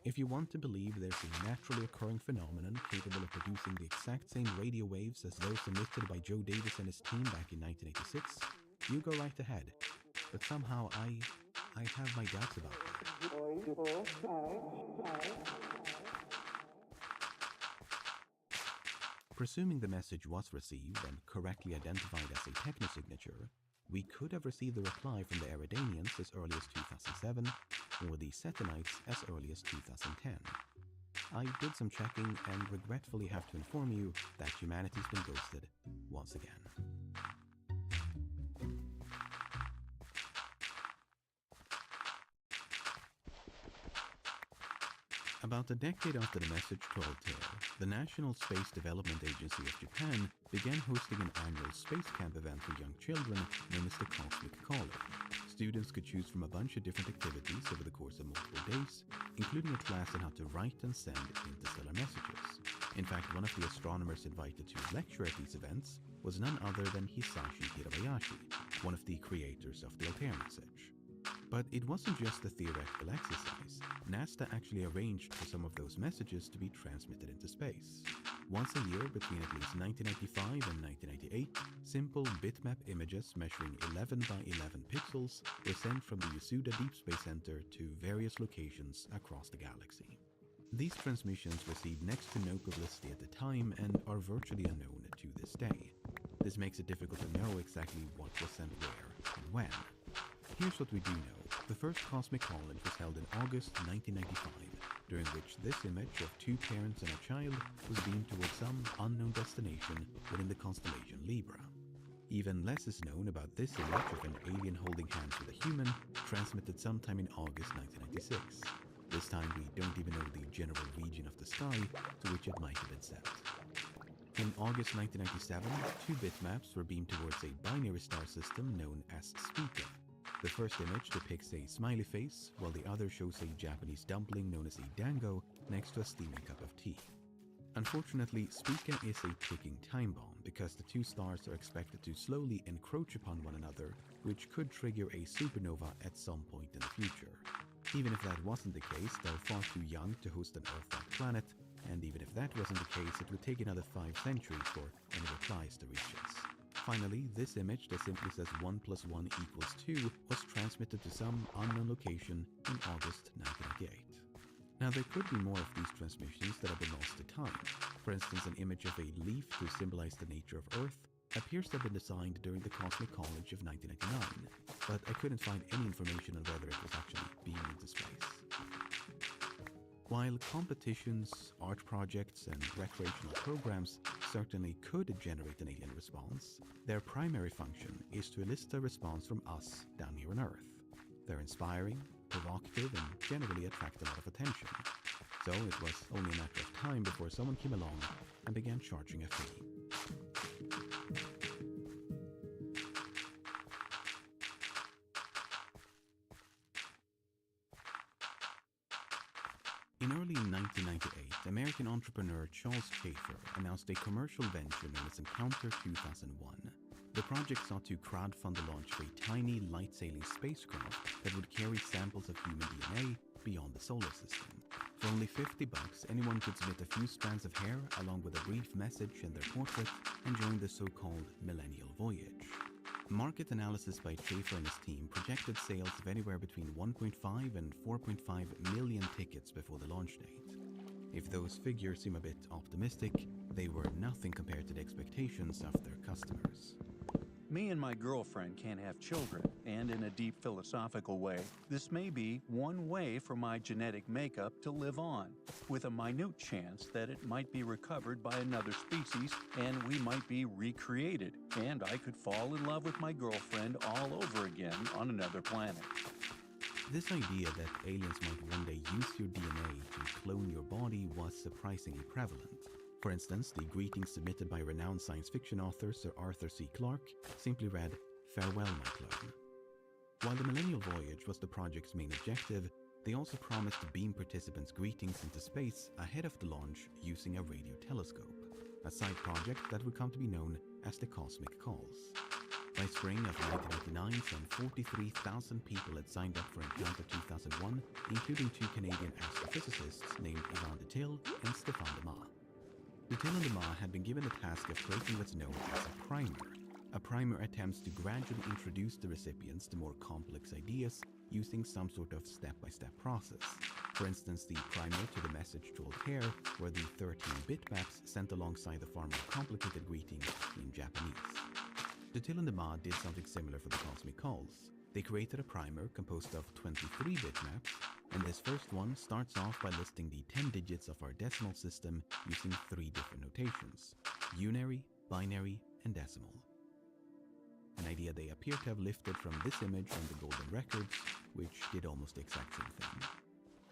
If you want to believe there's a naturally occurring phenomenon capable of producing the exact same radio waves as those emitted by Joe Davis and his team back in 1986, you go right ahead. But somehow I have my doubts about that. Presuming the message was received and correctly identified as a technosignature, we could have received a reply from the Eridanians as early as 2007, or the Cetinites as early as 2010. I did some checking and regretfully have to inform you that humanity's been ghosted once again. About a decade after the message to Altair, the National Space Development Agency of Japan began hosting an annual space camp event for young children known as the Cosmic Caller. Students could choose from a bunch of different activities over the course of multiple days, including a class on how to write and send interstellar messages. In fact, one of the astronomers invited to lecture at these events was none other than Hisashi Hirabayashi, one of the creators of the Altair message. But it wasn't just a theoretical exercise. NASA actually arranged for some of those messages to be transmitted into space. Once a year, between at least 1995 and 1998, simple bitmap images measuring 11 by 11 pixels were sent from the Yasuda Deep Space Center to various locations across the galaxy. These transmissions received next to no publicity at the time and are virtually unknown to this day. This makes it difficult to know exactly what was sent where and when. Here's what we do know. The first Cosmic College was held in August 1995, during which this image of two parents and a child was beamed towards some unknown destination within the constellation Libra. Even less is known about this image of an alien holding hands with a human, transmitted sometime in August 1996. This time we don't even know the general region of the sky to which it might have been sent. In August 1997, two bitmaps were beamed towards a binary star system known as Spica. The first image depicts a smiley face, while the other shows a Japanese dumpling known as a dango next to a steaming cup of tea. Unfortunately, Spica is a ticking time bomb because the two stars are expected to slowly encroach upon one another, which could trigger a supernova at some point in the future. Even if that wasn't the case, they're far too young to host an Earth-like planet, and even if that wasn't the case, it would take another 5 centuries for any replies to reach us. Finally, this image that simply says 1 + 1 = 2 was transmitted to some unknown location in August 1998. Now, there could be more of these transmissions that have been lost to time. For instance, an image of a leaf to symbolize the nature of Earth appears to have been designed during the Cosmic College of 1999, but I couldn't find any information on whether it was actually beamed into space. While competitions, art projects, and recreational programs certainly could generate an alien response, their primary function is to elicit a response from us down here on Earth. They're inspiring, provocative, and generally attract a lot of attention. So it was only a matter of time before someone came along and began charging a fee. In early 1998, American entrepreneur Charles Schaefer announced a commercial venture known as Encounter 2001. The project sought to crowdfund the launch of a tiny, light-sailing spacecraft that would carry samples of human DNA beyond the solar system. For only $50, anyone could submit a few strands of hair along with a brief message and their portrait and join the so-called Millennial Voyage. Market analysis by Schaefer and his team projected sales of anywhere between 1.5 and 4.5 million tickets before the launch date. If those figures seem a bit optimistic, they were nothing compared to the expectations of their customers. Me and my girlfriend can't have children, and in a deep philosophical way, this may be one way for my genetic makeup to live on, with a minute chance that it might be recovered by another species and we might be recreated, and I could fall in love with my girlfriend all over again on another planet. This idea that aliens might one day use your DNA to clone your body was surprisingly prevalent. For instance, the greeting submitted by renowned science fiction author Sir Arthur C. Clarke simply read, "Farewell, my clone." While the Millennial Voyage was the project's main objective, they also promised to beam participants' greetings into space ahead of the launch using a radio telescope, a side project that would come to be known as the Cosmic Calls. By spring of 1999, some 43,000 people had signed up for Encounter 2001, including two Canadian astrophysicists named Yvon Detil and Stéphane Demas. Detil and Demas had been given the task of creating what's known as a primer. A primer attempts to gradually introduce the recipients to more complex ideas using some sort of step-by-step process. For instance, the primer to the message told hair were the 13 bitmaps sent alongside the far more complicated greeting in Japanese. Detil and Demas did something similar for the Cosmic Calls. They created a primer composed of 23 bitmaps, and this first one starts off by listing the 10 digits of our decimal system using 3 different notations: unary, binary, and decimal. An idea they appear to have lifted from this image from the Golden Records, which did almost the exact same thing.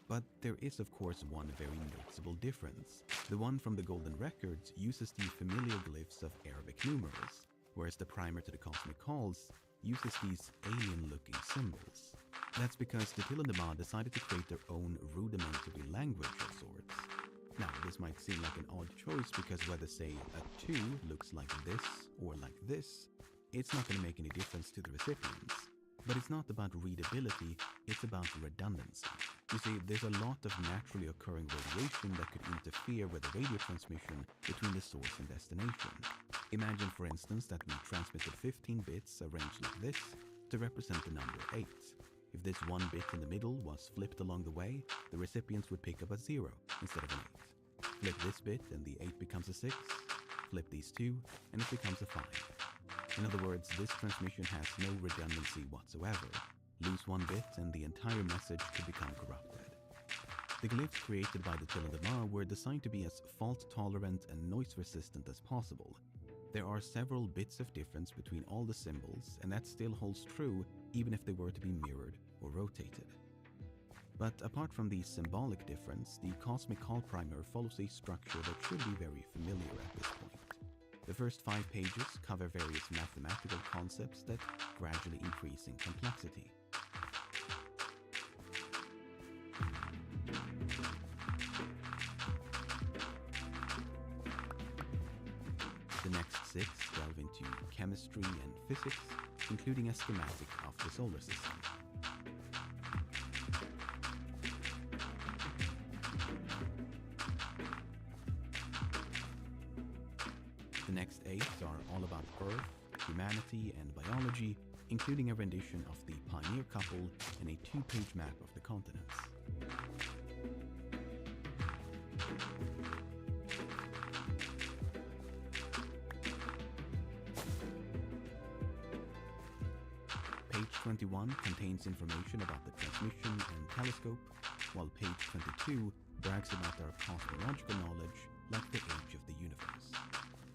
But there is of course one very noticeable difference. The one from the Golden Records uses the familiar glyphs of Arabic numerals, whereas the primer to the Cosmic Calls uses these alien-looking symbols. That's because Detil and Demas decided to create their own rudimentary language of sorts. Now, this might seem like an odd choice because whether, say, a 2 looks like this or like this, it's not going to make any difference to the recipients. But it's not about readability, it's about redundancy. You see, there's a lot of naturally occurring radiation that could interfere with the radio transmission between the source and destination. Imagine, for instance, that we transmitted 15 bits arranged like this to represent the number 8. If this one bit in the middle was flipped along the way, the recipients would pick up a 0 instead of an 8. Flip this bit and the 8 becomes a 6. Flip these two and it becomes a 5. In other words, this transmission has no redundancy whatsoever. Lose one bit and the entire message could become corrupted. The glyphs created by Detil and Demas were designed to be as fault-tolerant and noise-resistant as possible. There are several bits of difference between all the symbols, and that still holds true even if they were to be mirrored or rotated. But apart from the symbolic difference, the Cosmic Call Primer follows a structure that should be very familiar at this point. The first 5 pages cover various mathematical concepts that gradually increase in complexity. The next 6 delve into chemistry and physics, including a schematic of the solar system. The next 8 are all about Earth, humanity, and biology, including a rendition of the Pioneer Couple and a 2-page map of the continents. Page 21 contains information about the transmission and telescope, while page 22 brags about our cosmological knowledge, like the age of the universe.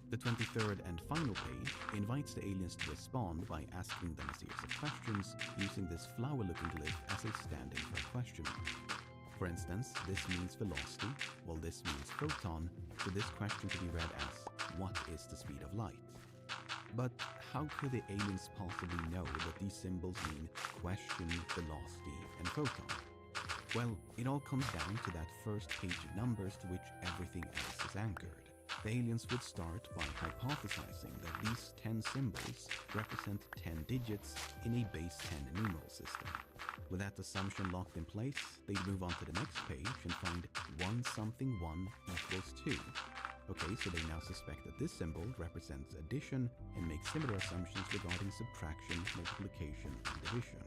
The 23rd and final page invites the aliens to respond by asking them a series of questions using this flower-looking glyph as a stand-in for a question mark. For instance, this means velocity, while this means photon, so this question could be read as, what is the speed of light? But how could the aliens possibly know that these symbols mean question, velocity, and photon? Well, it all comes down to that first page of numbers to which everything else is anchored. The aliens would start by hypothesizing that these 10 symbols represent 10 digits in a base 10 numeral system. With that assumption locked in place, they'd move on to the next page and find 1 something 1 equals 2. Okay, so they now suspect that this symbol represents addition and make similar assumptions regarding subtraction, multiplication, and division.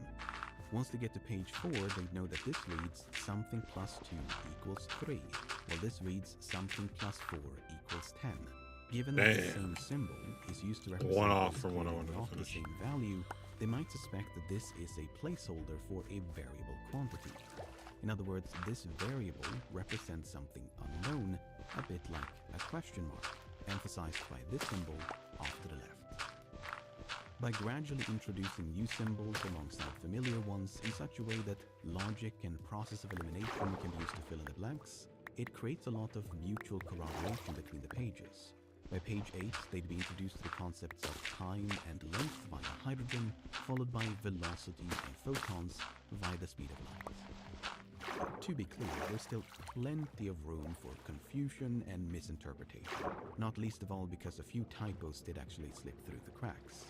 Once they get to page 4, they'd know that this reads something plus 2 equals 3, while this reads something plus 4 equals 10. Given that the same symbol is used to represent one off from what I wanted to not the finish. same value, they might suspect that this is a placeholder for a variable quantity. In other words, this variable represents something unknown, a bit like a question mark, emphasized by this symbol off to the left. By gradually introducing new symbols alongside familiar ones in such a way that logic and process of elimination can be used to fill in the blanks, it creates a lot of mutual corroboration between the pages. By page 8, they'd be introduced to the concepts of time and length via hydrogen, followed by velocity and photons via the speed of light. To be clear, there's still plenty of room for confusion and misinterpretation, not least of all because a few typos did actually slip through the cracks.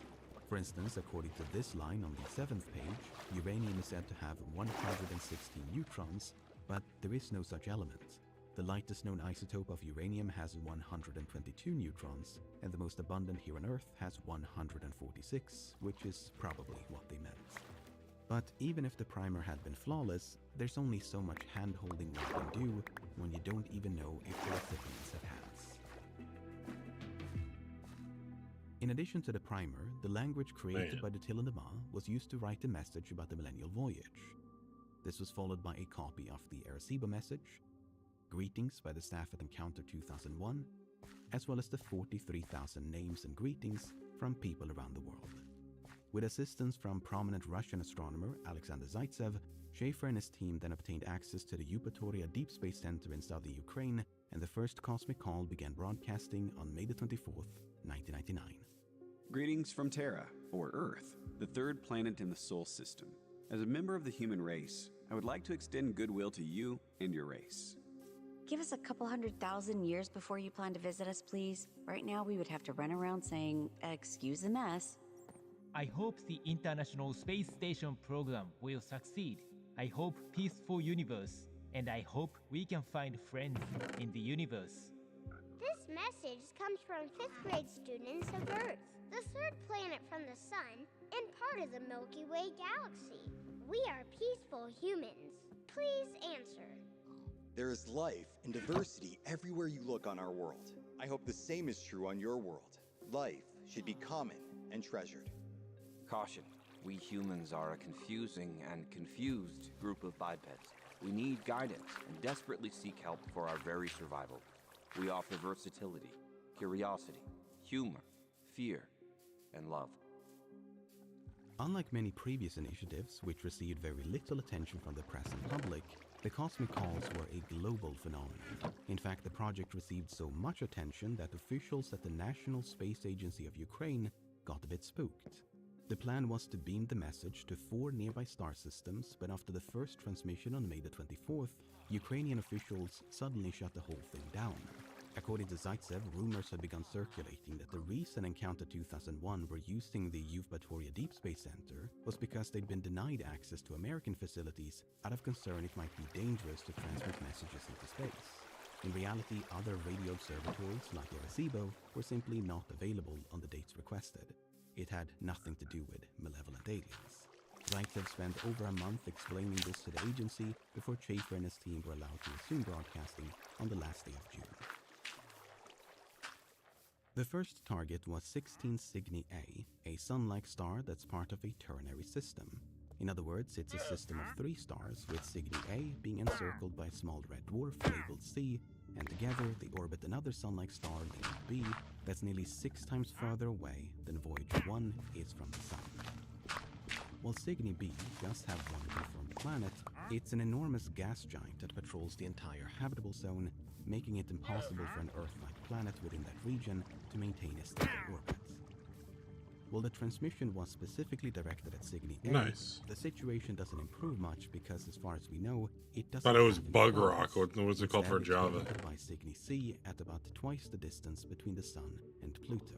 For instance, according to this line on the 7th page, uranium is said to have 116 neutrons, but there is no such element. The lightest known isotope of uranium has 122 neutrons, and the most abundant here on Earth has 146, which is probably what they meant. But even if the primer had been flawless, there's only so much hand-holding one can do when you don't even know if the recipients have hands. In addition to the primer, the language created by the Tillinema was used to write a message about the Millennial Voyage. This was followed by a copy of the Arecibo message, greetings by the staff at Encounter 2001, as well as the 43,000 names and greetings from people around the world. With assistance from prominent Russian astronomer Alexander Zaitsev, Schaefer and his team then obtained access to the Yupatoria Deep Space Center in southern Ukraine, and the first cosmic call began broadcasting on May the 24th, 1999. Greetings from Terra, or Earth, the third planet in the Sol system. As a member of the human race, I would like to extend goodwill to you and your race. Give us a couple 100,000 years before you plan to visit us, please. Right now, we would have to run around saying, excuse the mess. I hope the International Space Station program will succeed. I hope peaceful universe, and I hope we can find friends in the universe. This message comes from 5th grade students of Earth, the third planet from the Sun and part of the Milky Way galaxy. We are peaceful humans. Please answer. There is life and diversity everywhere you look on our world. I hope the same is true on your world. Life should be common and treasured. Caution. We humans are a confusing and confused group of bipeds. We need guidance and desperately seek help for our very survival. We offer versatility, curiosity, humor, fear, and love. Unlike many previous initiatives, which received very little attention from the press and public, the Cosmic Calls were a global phenomenon. In fact, the project received so much attention that officials at the National Space Agency of Ukraine got a bit spooked. The plan was to beam the message to 4 nearby star systems, but after the first transmission on May the 24th, Ukrainian officials suddenly shut the whole thing down. According to Zaitsev, rumors had begun circulating that the reason Encounter 2001 were using the Yevpatoria Deep Space Center was because they'd been denied access to American facilities out of concern it might be dangerous to transmit messages into space. In reality, other radio observatories like Arecibo were simply not available on the dates requested. It had nothing to do with malevolent aliens. Zaitsev spent over a month explaining this to the agency before Schaefer and his team were allowed to resume broadcasting on the last day of June. The first target was 16 Cygni A, a sun-like star that's part of a ternary system. In other words, it's a system of 3 stars, with Cygni A being encircled by a small red dwarf labeled C, and together they orbit another sun-like star labeled B that's nearly 6 times farther away than Voyager 1 is from the Sun. While Cygni B does have one confirmed planet, It's an enormous gas giant that patrols the entire habitable zone, making it impossible for an Earth-like planet within that region to maintain a stable orbit. While the transmission was specifically directed at Cygni A, Nice. the situation doesn't improve much because, as far as we know, it doesn't. Thought it was have any Bug planets. Rock. What was it called for Instead, Java? It's orbited by Cygni C at about twice the distance between the Sun and Pluto.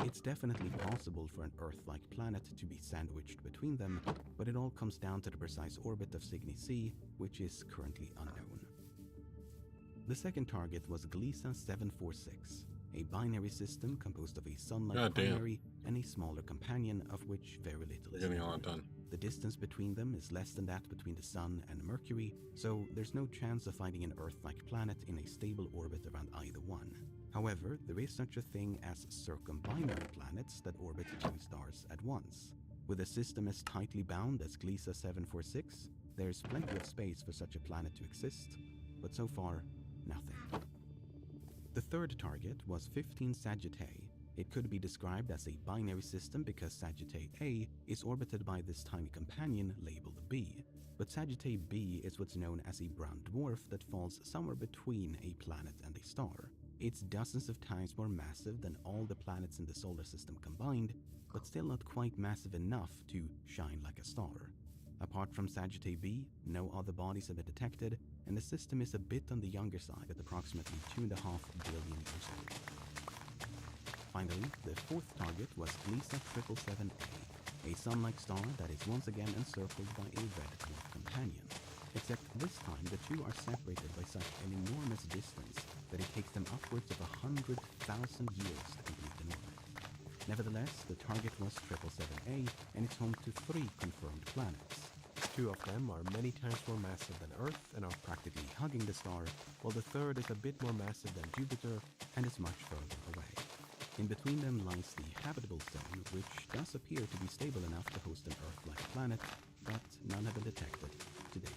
It's definitely possible for an Earth-like planet to be sandwiched between them, but it all comes down to the precise orbit of Cygni C, which is currently unknown. The second target was Gliese 746, a binary system composed of a Sun-like Goddamn. primary and a smaller companion, of which very little is Getting a known. lot done. The distance between them is less than that between the Sun and Mercury, so there's no chance of finding an Earth-like planet in a stable orbit around either one. However, there is such a thing as circumbinary planets that orbit two stars at once. With a system as tightly bound as Gliese 746, there's plenty of space for such a planet to exist, but so far, nothing. The third target was 15 Sagittae. It could be described as a binary system because Sagittae A is orbited by this tiny companion labeled B, but Sagittae B is what's known as a brown dwarf that falls somewhere between a planet and a star. It's dozens of times more massive than all the planets in the solar system combined, but still not quite massive enough to shine like a star. Apart from Sagittae B, no other bodies have been detected, and the system is a bit on the younger side at approximately 2.5 billion years old. Finally, the fourth target was Gliese 777A, a Sun-like star that is once again encircled by a red dwarf companion. Except this time the two are separated by such an enormous distance that it takes them upwards of 100,000 years to complete an orbit. Nevertheless, the target was 777A, and it's home to 3 confirmed planets. 2 of them are many times more massive than Earth and are practically hugging the star, while the third is a bit more massive than Jupiter and is much further away. In between them lies the habitable zone, which does appear to be stable enough to host an Earth-like planet, but none have been detected to date.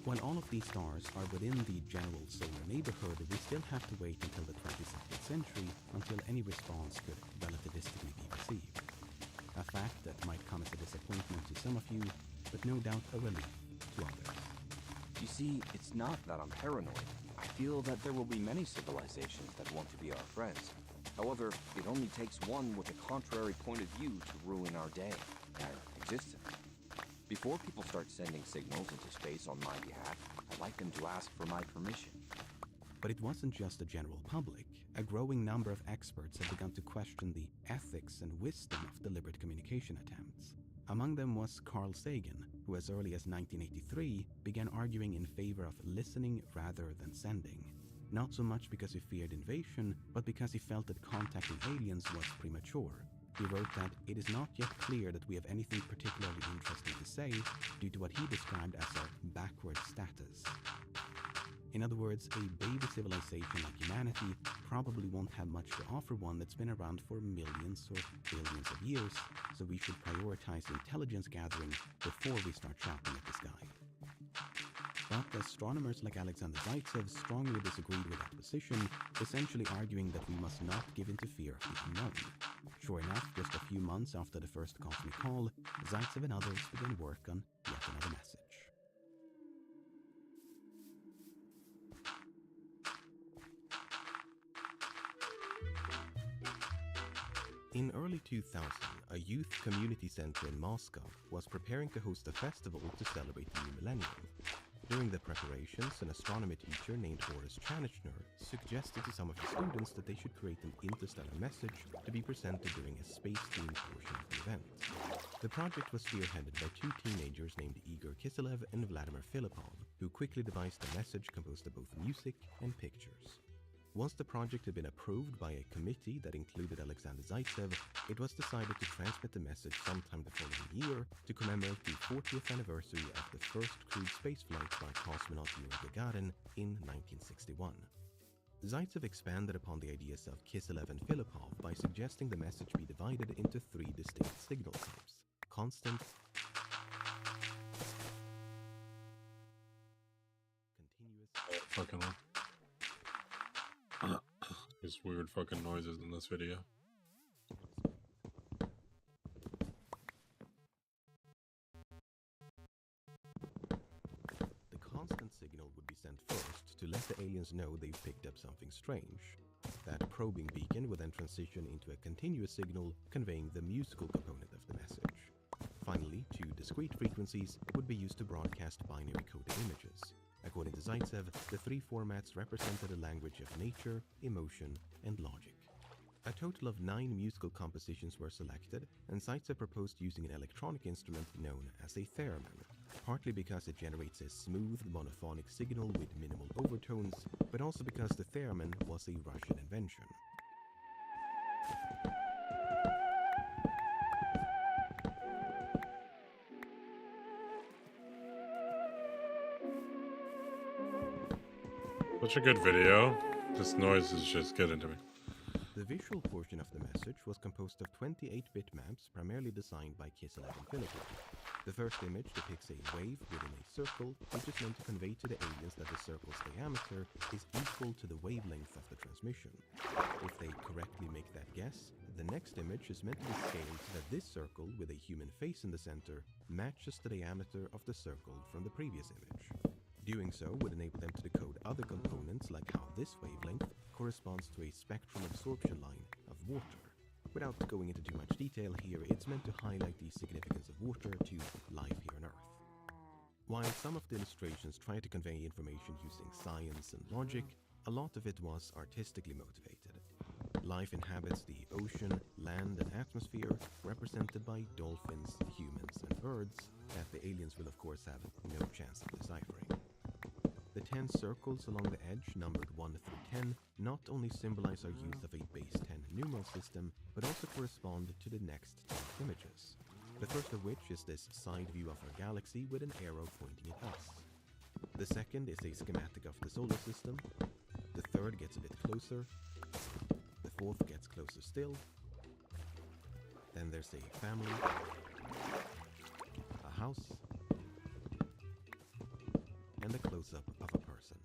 While all of these stars are within the general solar neighborhood, we still have to wait until the 22nd century until any response could relativistically be received. A fact that might come as a disappointment to some of you, but no doubt a relief to others. You see, it's not that I'm paranoid. I feel that there will be many civilizations that want to be our friends. However, it only takes one with a contrary point of view to ruin our day, our existence. Before people start sending signals into space on my behalf, I'd like them to ask for my permission. But it wasn't just the general public. A growing number of experts have begun to question the ethics and wisdom of deliberate communication attempts. Among them was Carl Sagan, who as early as 1983 began arguing in favor of listening rather than sending. Not so much because he feared invasion, but because he felt that contacting aliens was premature. He wrote that it is not yet clear that we have anything particularly interesting to say due to what he described as our backward status. In other words, a baby civilization like humanity probably won't have much to offer one that's been around for millions or billions of years, so we should prioritize intelligence gathering before we start shouting at the sky. But astronomers like Alexander Zaitsev strongly disagreed with that position, essentially arguing that we must not give in to fear of the unknown. Sure enough, just a few months after the first cosmic call, Zaitsev and others began work on yet another message. In early 2000, a youth community center in Moscow was preparing to host a festival to celebrate the new millennium. During the preparations, an astronomy teacher named Boris Chanichner suggested to some of his students that they should create an interstellar message to be presented during a space-themed portion of the event. The project was spearheaded by 2 teenagers named Igor Kiselev and Vladimir Filipov, who quickly devised a message composed of both music and pictures. Once the project had been approved by a committee that included Alexander Zaitsev, it was decided to transmit the message sometime the following year to commemorate the 40th anniversary of the first crewed spaceflight by cosmonaut Yuri Gagarin in 1961. Zaitsev expanded upon the ideas of Kiselev and Filipov by suggesting the message be divided into 3 distinct signal types: constant, continuous, Fucking There's weird fucking noises in this video. signal would be sent first to let the aliens know they've picked up something strange. That probing beacon would then transition into a continuous signal conveying the musical component of the message. Finally, 2 discrete frequencies would be used to broadcast binary coded images. According to Zaitsev, the 3 formats represented a language of nature, emotion, and logic. A total of 9 musical compositions were selected, and Zaitsev proposed using an electronic instrument known as a theremin, partly because it generates a smooth monophonic signal with minimal overtones, but also because the theremin was a Russian invention. Such a good video. This noise is just getting to me. The visual portion of the message was composed of 28-bit maps primarily designed by Kissel Infinity. The first image depicts a wave within a circle, which is meant to convey to the aliens that the circle's diameter is equal to the wavelength of the transmission. If they correctly make that guess, the next image is meant to be scaled so that this circle, with a human face in the center, matches the diameter of the circle from the previous image. Doing so would enable them to decode other components, like how this wavelength corresponds to a spectral absorption line of water. Without going into too much detail here, it's meant to highlight the significance of water to life here on Earth. While some of the illustrations try to convey information using science and logic, a lot of it was artistically motivated. Life inhabits the ocean, land, and atmosphere, represented by dolphins, humans, and birds, that the aliens will of course have no chance of deciphering. The 10 circles along the edge, numbered 1 through 10, not only symbolize our use of a base 10 numeral system, but also correspond to the next 10 images. The first of which is this side view of our galaxy with an arrow pointing at us. The second is a schematic of the solar system. The third gets a bit closer. The fourth gets closer still. Then there's a family, a house, and a close-up of a person.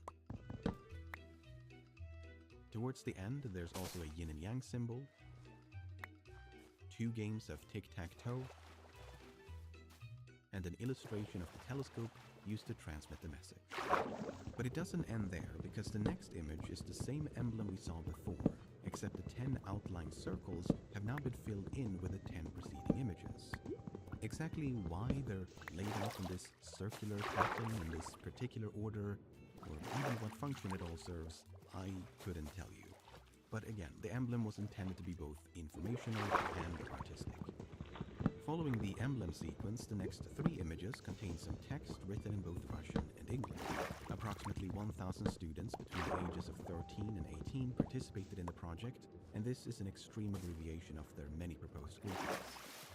Towards the end, there's also a yin and yang symbol, 2 games of tic-tac-toe, and an illustration of the telescope used to transmit the message. But it doesn't end there, because the next image is the same emblem we saw before, except the 10 outlined circles have now been filled in with the 10 preceding images. Exactly why they're laid out in this circular pattern in this particular order, or even what function it all serves, I couldn't tell you. But again, the emblem was intended to be both informational and artistic. Following the emblem sequence, the next 3 images contain some text written in both Russian and English. Approximately 1,000 students between the ages of 13 and 18 participated in the project, and this is an extreme abbreviation of their many proposed greetings.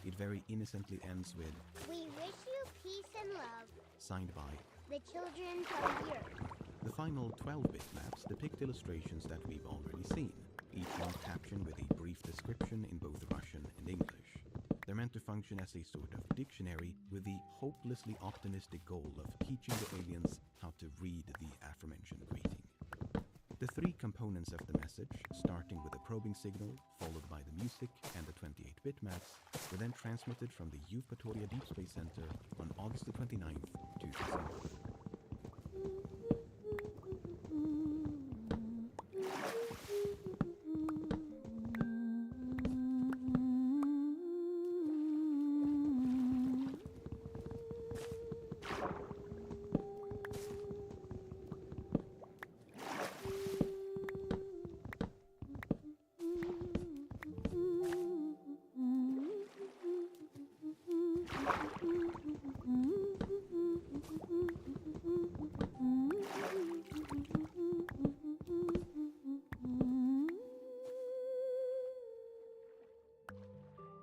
It very innocently ends with, "We wish you peace and love." Signed by the children from the earth. The final 12-bit maps depict illustrations that we've already seen, each one captioned with a brief description in both Russian and English. They're meant to function as a sort of dictionary with the hopelessly optimistic goal of teaching the aliens how to read the aforementioned greeting. The 3 components of the message, starting with the probing signal, followed by the music and the 28-bit maps, were then transmitted from the Eupatoria Deep Space Center on August the 29th, 2001.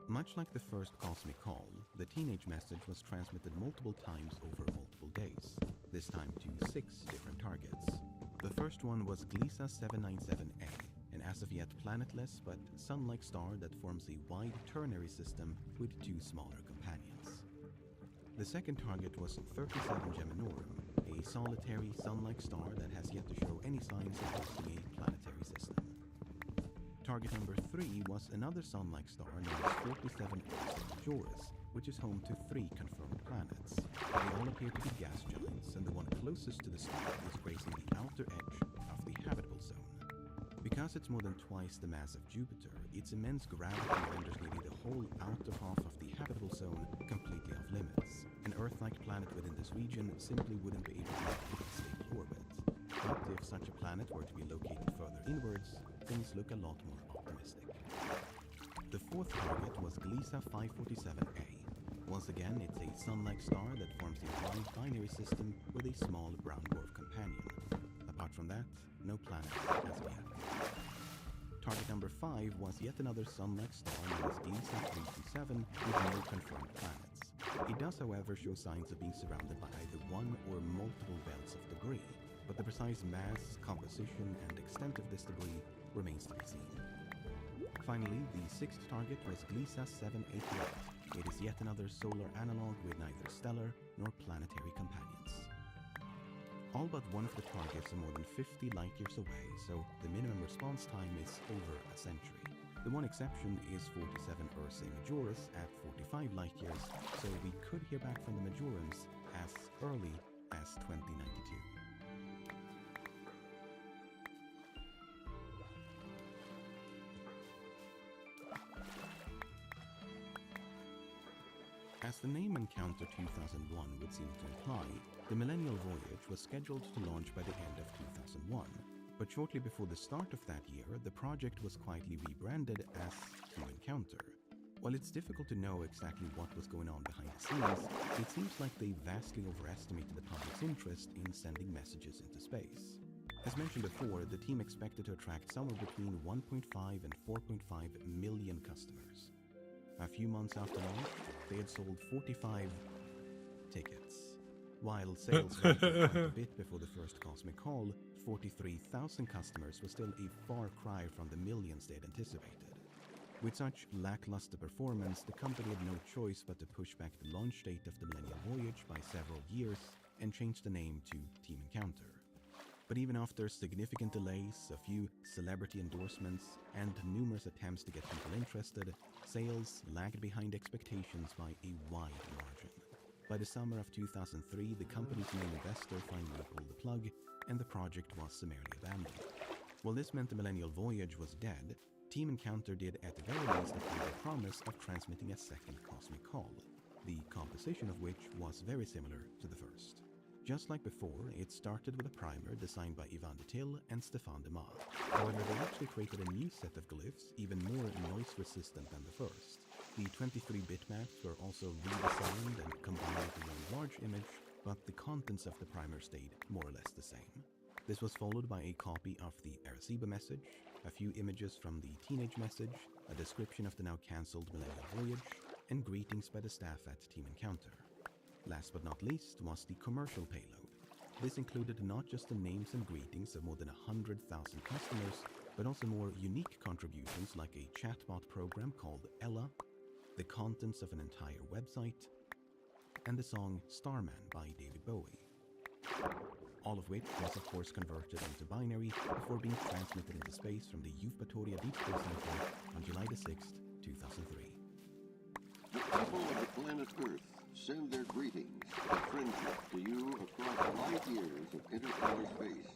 Much like the first Cosmic Call, the teenage message was transmitted multiple times over multiple days, this time to 6 different targets. The first one was Gliese 797A, an as of yet planetless but sun-like star that forms a wide ternary system with 2 smaller companions. The second target was 37 Geminorum, a solitary sun-like star that has yet to show any signs of hosting a planetary system. Target number 3 was another sun-like star known as 47 Ursa Majoris, which is home to 3 confirmed planets. They all appear to be gas giants, and the one closest to the star is grazing the outer edge of the habitable zone. Because it's more than twice the mass of Jupiter, its immense gravity renders nearly the whole outer half of the habitable zone completely off limits. An Earth-like planet within this region simply wouldn't be able to keep a stable orbit. But if such a planet were to be located further inwards, things look a lot more optimistic. The 4th target was Gliese 547a. Once again, it's a Sun-like star that forms a wide binary system with a small brown dwarf companion. Apart from that, no planet as of yet. Target number 5 was yet another Sun-like star known as Gliese 327 with no confirmed planets. It does, however, show signs of being surrounded by either one or multiple belts of debris, but the precise mass, composition, and extent of this debris remains to be seen. Finally, the 6th target was Gliese 788. It is yet another solar analog with neither stellar nor planetary companions. All but one of the targets are more than 50 light-years away, so the minimum response time is over a century. The one exception is 47 Ursae Majoris at 45 light-years, so we could hear back from the Majorans as early as 2092. As the name Encounter 2001 would seem to imply, the Millennial Voyage was scheduled to launch by the end of 2001, but shortly before the start of that year, the project was quietly rebranded as Team Encounter. While it's difficult to know exactly what was going on behind the scenes, it seems like they vastly overestimated the public's interest in sending messages into space. As mentioned before, the team expected to attract somewhere between 1.5 and 4.5 million customers. A few months after launch, they had sold 45 tickets. While sales rose quite a bit before the first Cosmic Call, 43,000 customers was still a far cry from the millions they had anticipated. With such lackluster performance, the company had no choice but to push back the launch date of the Millennial Voyage by several years and change the name to Team Encounter. But even after significant delays, a few celebrity endorsements, and numerous attempts to get people interested, sales lagged behind expectations by a wide margin. By the summer of 2003, the company's main investor finally pulled the plug, and the project was summarily abandoned. While this meant the Millennial Voyage was dead, Team Encounter did at the very least uphold the promise of transmitting a second Cosmic Call, the composition of which was very similar to the first. Just like before, it started with a primer designed by Ivan Detil and Stéphane Demas. However, they actually created a new set of glyphs, even more noise-resistant than the first. The 23 bitmaps were also redesigned and combined into one large image, but the contents of the primer stayed more or less the same. This was followed by a copy of the Arecibo message, a few images from the Teenage message, a description of the now cancelled Millennial Voyage, and greetings by the staff at Team Encounter. Last but not least was the commercial payload. This included not just the names and greetings of more than 100,000 customers, but also more unique contributions like a chatbot program called Ella, the contents of an entire website, and the song Starman by David Bowie. All of which was of course converted into binary before being transmitted into space from the Eupatoria Deep Space Network on July 6, 2003. The people of the planet Earth send their greetings and friendship to you across the light years of interstellar space.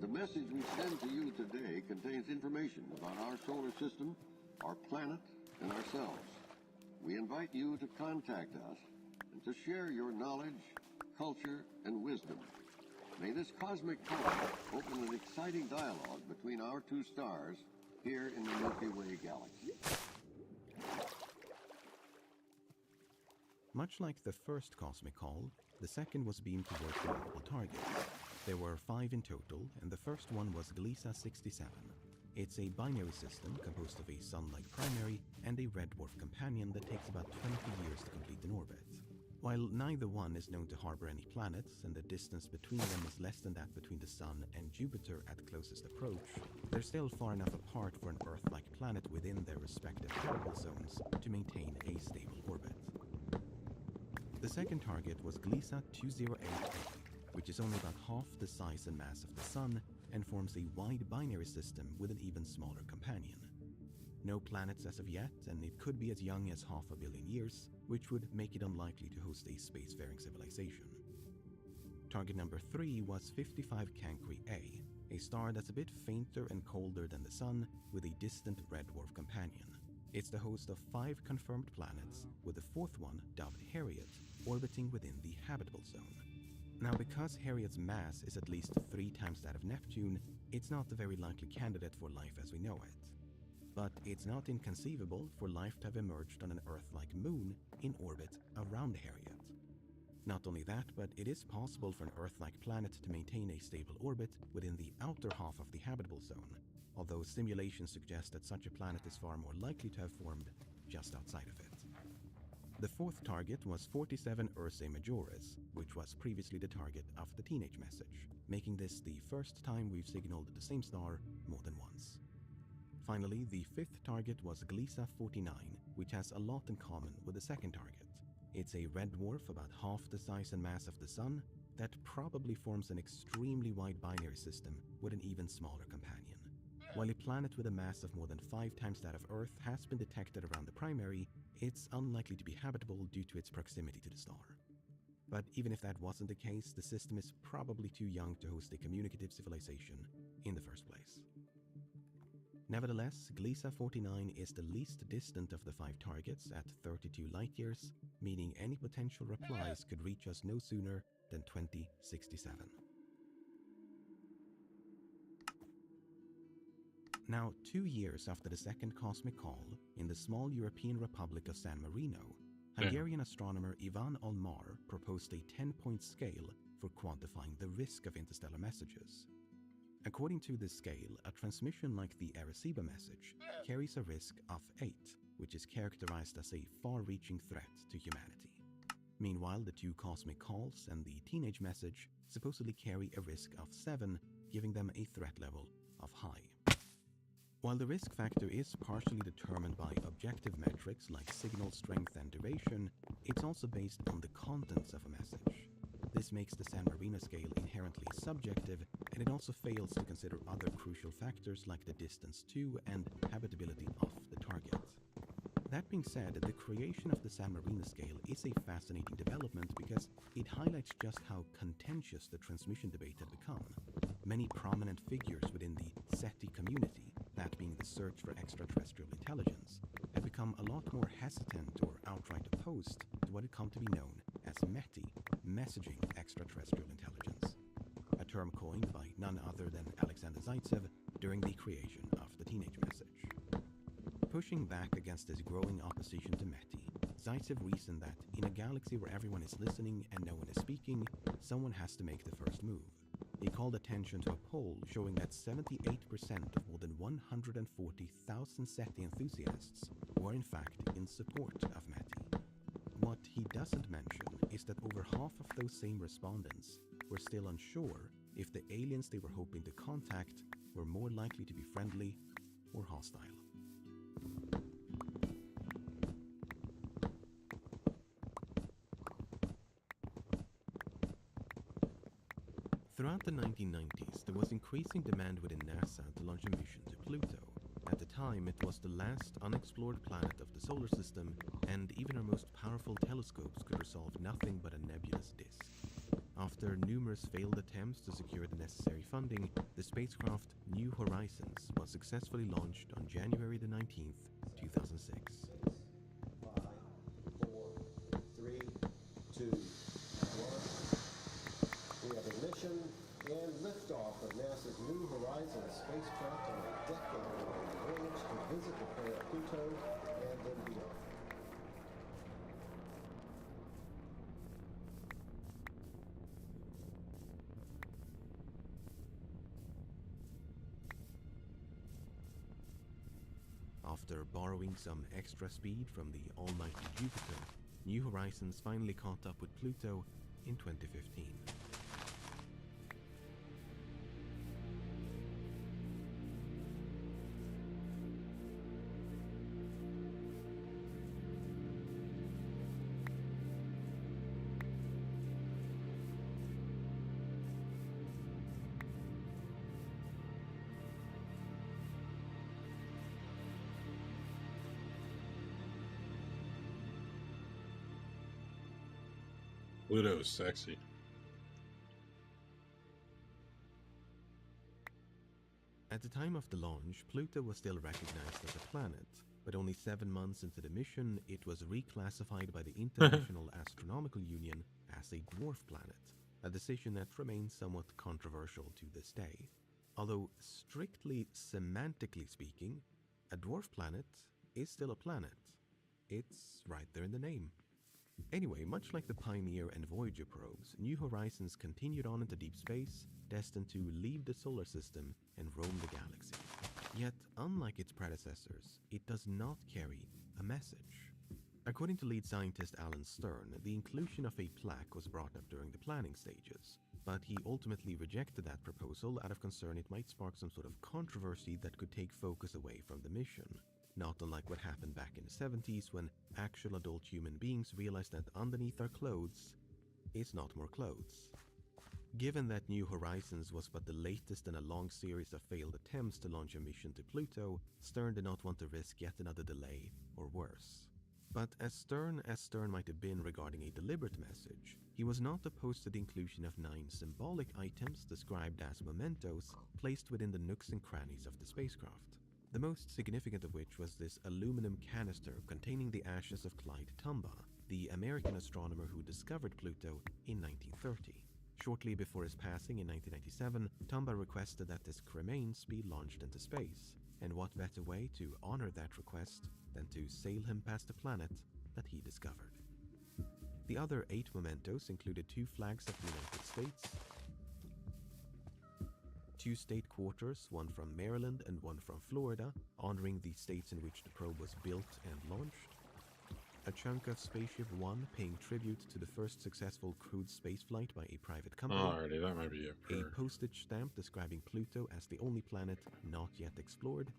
The message we send to you today contains information about our solar system, our planet, and ourselves. We invite you to contact us and to share your knowledge, culture, and wisdom. May this cosmic call open an exciting dialogue between our two stars here in the Milky Way galaxy. Much like the first Cosmic Call, the second was beamed towards multiple targets. There were 5 in total, and the first one was Gliese 67. It's a binary system composed of a Sun-like primary and a red dwarf companion that takes about 20 years to complete an orbit. While neither one is known to harbor any planets, and the distance between them is less than that between the Sun and Jupiter at closest approach, they're still far enough apart for an Earth-like planet within their respective habitable zones to maintain a stable orbit. The second target was Gliese 208a, which is only about half the size and mass of the Sun and forms a wide binary system with an even smaller companion. No planets as of yet, and it could be as young as 500 million years, which would make it unlikely to host a spacefaring civilization. Target number 3 was 55 Cancri A, a star that's a bit fainter and colder than the Sun, with a distant red dwarf companion. It's the host of 5 confirmed planets, with the 4th one, dubbed Harriet, orbiting within the habitable zone. Now, because Harriet's mass is at least 3 times that of Neptune, it's not a very likely candidate for life as we know it. But it's not inconceivable for life to have emerged on an Earth-like moon in orbit around Harriet. Not only that, but it is possible for an Earth-like planet to maintain a stable orbit within the outer half of the habitable zone, although simulations suggest that such a planet is far more likely to have formed just outside of it. The 4th target was 47 Ursae Majoris, which was previously the target of the Teenage Message, making this the first time we've signaled the same star more than once. Finally, the 5th target was Gliese 49, which has a lot in common with the 2nd target. It's a red dwarf about half the size and mass of the Sun that probably forms an extremely wide binary system with an even smaller companion. While a planet with a mass of more than 5 times that of Earth has been detected around the primary, it's unlikely to be habitable due to its proximity to the star. But even if that wasn't the case, the system is probably too young to host a communicative civilization in the first place. Nevertheless, Gliese 49 is the least distant of the 5 targets at 32 light-years, meaning any potential replies could reach us no sooner than 2067. Now, 2 years after the second cosmic call, in the small European Republic of San Marino, Hungarian astronomer Ivan Olmar proposed a 10-point scale for quantifying the risk of interstellar messages. According to this scale, a transmission like the Arecibo message carries a risk of 8, which is characterized as a far-reaching threat to humanity. Meanwhile, the 2 cosmic calls and the teenage message supposedly carry a risk of 7, giving them a threat level of high. While the risk factor is partially determined by objective metrics like signal strength and duration, it's also based on the contents of a message. This makes the San Marino scale inherently subjective, and it also fails to consider other crucial factors like the distance to and habitability of the target. That being said, the creation of the San Marino scale is a fascinating development because it highlights just how contentious the transmission debate had become. Many prominent figures within the SETI community, that being the search for extraterrestrial intelligence, have become a lot more hesitant or outright opposed to what had come to be known as METI, Messaging Extraterrestrial Intelligence, a term coined by none other than Alexander Zaitsev during the creation of the teenage message. Pushing back against this growing opposition to METI, Zaitsev reasoned that in a galaxy where everyone is listening and no one is speaking, someone has to make the first move. He called attention to a poll showing that 78% of more than 140,000 SETI enthusiasts were in fact in support of METI. What he doesn't mention is that over half of those same respondents were still unsure if the aliens they were hoping to contact were more likely to be friendly or hostile. Throughout the 1990s, there was increasing demand within NASA to launch a mission to Pluto. At the time, it was the last unexplored planet of the solar system, and even our most powerful telescopes could resolve nothing but a nebulous disk. After numerous failed attempts to secure the necessary funding, the spacecraft New Horizons was successfully launched on January the 19th, 2006. 5, 4, 3, 2, 1. We have ignition and liftoff of NASA's New Horizons spacecraft on a decade-long voyage to visit the planet Pluto and then beyond. After borrowing some extra speed from the almighty Jupiter, New Horizons finally caught up with Pluto in 2015. Pluto's sexy. At the time of the launch, Pluto was still recognized as a planet, but only 7 months into the mission, it was reclassified by the International Astronomical Union as a dwarf planet, a decision that remains somewhat controversial to this day. Although strictly semantically speaking, a dwarf planet is still a planet. It's right there in the name. Anyway, much like the Pioneer and Voyager probes, New Horizons continued on into deep space, destined to leave the solar system and roam the galaxy. Yet, unlike its predecessors, it does not carry a message. According to lead scientist Alan Stern, the inclusion of a plaque was brought up during the planning stages, but he ultimately rejected that proposal out of concern it might spark some sort of controversy that could take focus away from the mission. Not unlike what happened back in the 70s when actual adult human beings realized that underneath our clothes is not more clothes. Given that New Horizons was but the latest in a long series of failed attempts to launch a mission to Pluto, Stern did not want to risk yet another delay, or worse. But as stern might have been regarding a deliberate message, he was not opposed to the inclusion of 9 symbolic items described as mementos placed within the nooks and crannies of the spacecraft. The most significant of which was this aluminum canister containing the ashes of Clyde Tombaugh, the American astronomer who discovered Pluto in 1930. Shortly before his passing in 1997, Tombaugh requested that his cremains be launched into space, and what better way to honor that request than to sail him past the planet that he discovered. The other 8 mementos included 2 flags of the United States, 2 state quarters, one from Maryland and one from Florida, honoring the states in which the probe was built and launched, a chunk of Spaceship One paying tribute to the first successful crewed spaceflight by a private company, Alrighty, that might be it. a postage stamp describing Pluto as the only planet not yet explored,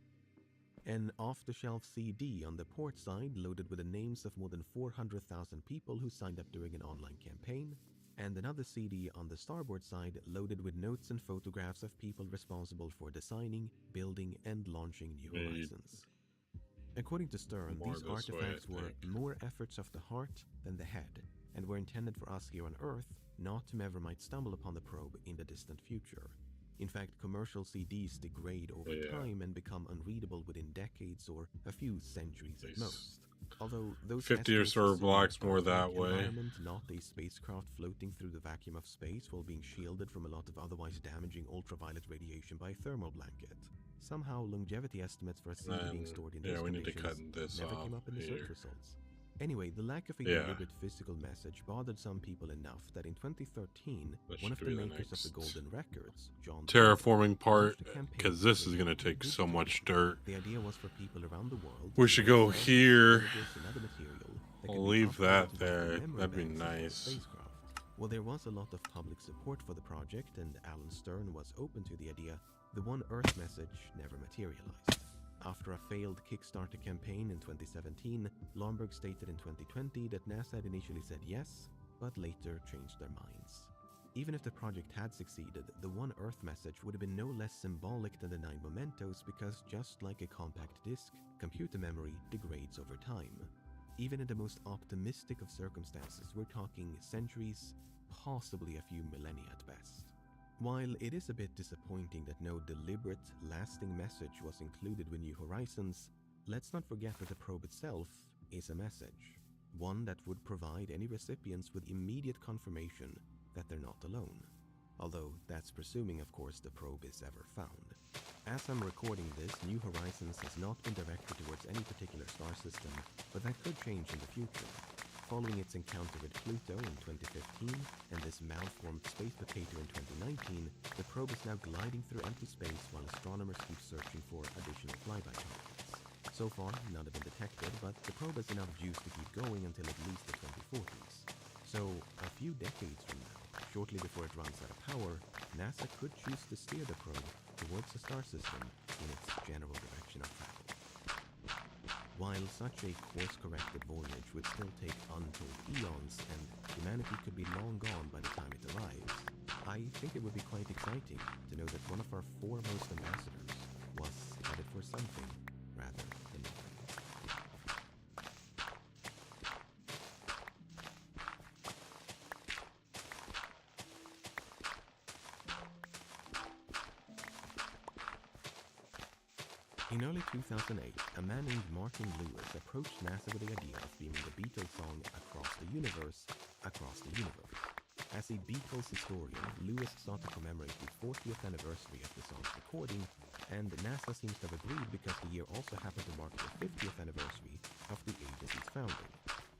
an off-the-shelf CD on the port side loaded with the names of more than 400,000 people who signed up during an online campaign, and another CD on the starboard side loaded with notes and photographs of people responsible for designing, building, and launching New Horizons. According to Stern, these artifacts were more efforts of the heart than the head, and were intended for us here on Earth, not whomever might stumble upon the probe in the distant future. In fact, commercial CDs degrade over time and become unreadable within decades or a few centuries at most. Although those 50 or so blocks more that way. Environment, not a spacecraft floating through the vacuum of space while being shielded from a lot of otherwise damaging ultraviolet radiation by a thermal blanket. Somehow, longevity estimates for a CD being stored in those conditions never came up in the search results. Anyway, the lack of a deliberate physical message bothered some people enough that in 2013, one of the makers of the Golden Records, John terraforming part, because this is going to take so much dirt. The idea was for people around the world. We should go here. I'll leave that there. That'd be nice. Well, there was a lot of public support for the project, and Alan Stern was open to the idea. The One Earth message never materialized. After a failed Kickstarter campaign in 2017, Lomberg stated in 2020 that NASA had initially said yes, but later changed their minds. Even if the project had succeeded, the One Earth message would have been no less symbolic than the 9 mementos because just like a compact disc, computer memory degrades over time. Even in the most optimistic of circumstances, we're talking centuries, possibly a few millennia at best. While it is a bit disappointing that no deliberate, lasting message was included with New Horizons, let's not forget that the probe itself is a message. One that would provide any recipients with immediate confirmation that they're not alone. Although that's presuming, of course, the probe is ever found. As I'm recording this, New Horizons has not been directed towards any particular star system, but that could change in the future. Following its encounter with Pluto in 2015 and this malformed space potato in 2019, the probe is now gliding through empty space while astronomers keep searching for additional flyby targets. So far, none have been detected, but the probe has enough juice to keep going until at least the 2040s. So, a few decades from now, shortly before it runs out of power, NASA could choose to steer the probe towards the star system in its general direction of travel. While such a course-corrected voyage would still take untold eons and humanity could be long gone by the time it arrives, I think it would be quite exciting to know that one of our foremost ambassadors was headed for something rather than nothing. In early 2008, a man named Martin Lewis approached NASA with the idea of beaming the Beatles song Across the Universe. As a Beatles historian, Lewis sought to commemorate the 40th anniversary of the song's recording, and NASA seems to have agreed because the year also happened to mark the 50th anniversary of the agency's founding.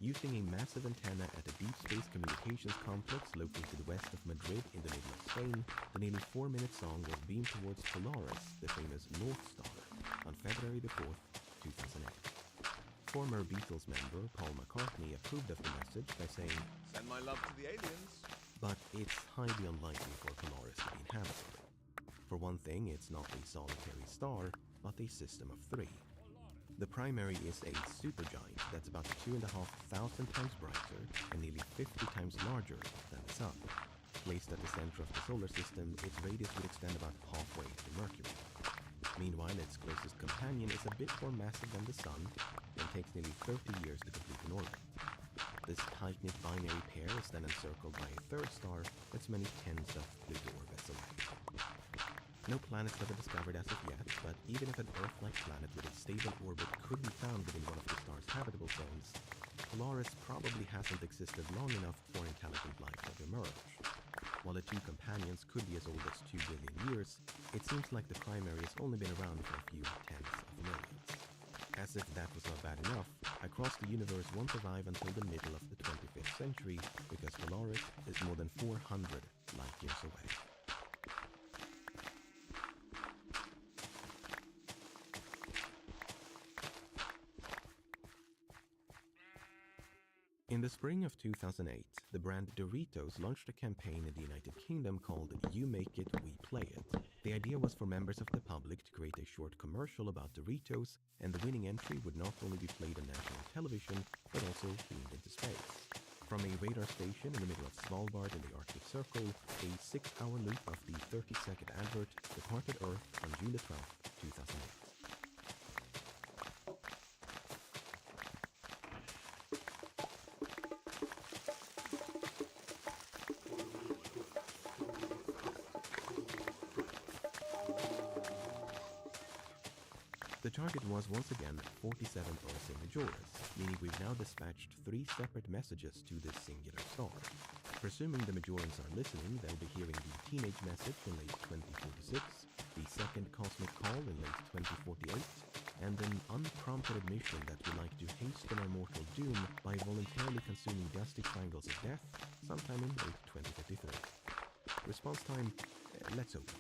Using a massive antenna at a deep space communications complex located west of Madrid in the middle of Spain, the nearly 4-minute song was beamed towards Polaris, the famous North Star, on February the 4th, 2008. Former Beatles member Paul McCartney approved of the message by saying, "Send my love to the aliens." But it's highly unlikely for Polaris to be inhabited. For one thing, it's not a solitary star, but a system of 3. The primary is a supergiant that's about 2,500 times brighter and nearly 50 times larger than the Sun. Placed at the center of the solar system, its radius would extend about halfway to Mercury. Meanwhile, its closest companion is a bit more massive than the Sun and takes nearly 30 years to complete an orbit. This tight-knit binary pair is then encircled by a third star that's many tens of Pluto orbits away. No planets have been discovered as of yet, but even if an Earth-like planet with a stable orbit could be found within one of the star's habitable zones, Polaris probably hasn't existed long enough for intelligent life to emerge. While the two companions could be as old as 2 billion years, it seems like the primary has only been around for a few tens of millions. As if that was not bad enough, Across the Universe won't arrive until the middle of the 25th century because Polaris is more than 400 light years away. In the spring of 2008, the brand Doritos launched a campaign in the United Kingdom called You Make It, We Play It. The idea was for members of the public to create a short commercial about Doritos, and the winning entry would not only be played on national television, but also beamed into space. From a radar station in the middle of Svalbard in the Arctic Circle, a 6-hour loop of the 30-second advert departed Earth on June 12, 2008. The target was once again 47 Ursa Majoris, meaning we've now dispatched 3 separate messages to this singular star. Presuming the Majorans are listening, they'll be hearing the teenage message in late 2046, the second cosmic call in late 2048, and an unprompted admission that we like to hasten our mortal doom by voluntarily consuming dusty triangles of death sometime in late 2053. Response time, let's open.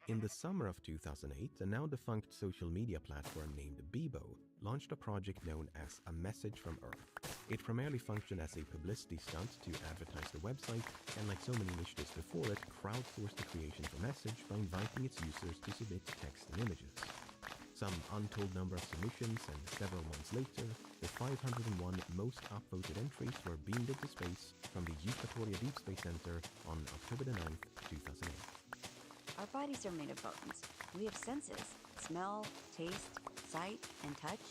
In the summer of 2008, a now-defunct social media platform named Bebo launched a project known as A Message from Earth. It primarily functioned as a publicity stunt to advertise the website, and like so many initiatives before it, crowdsourced the creation of a message by inviting its users to submit text and images. Some untold number of submissions, and several months later, the 501 most upvoted entries were beamed into space from the Eupatoria Deep Space Center on October 9th, 2008. Our bodies are made of bones. We have senses: smell, taste, sight, and touch.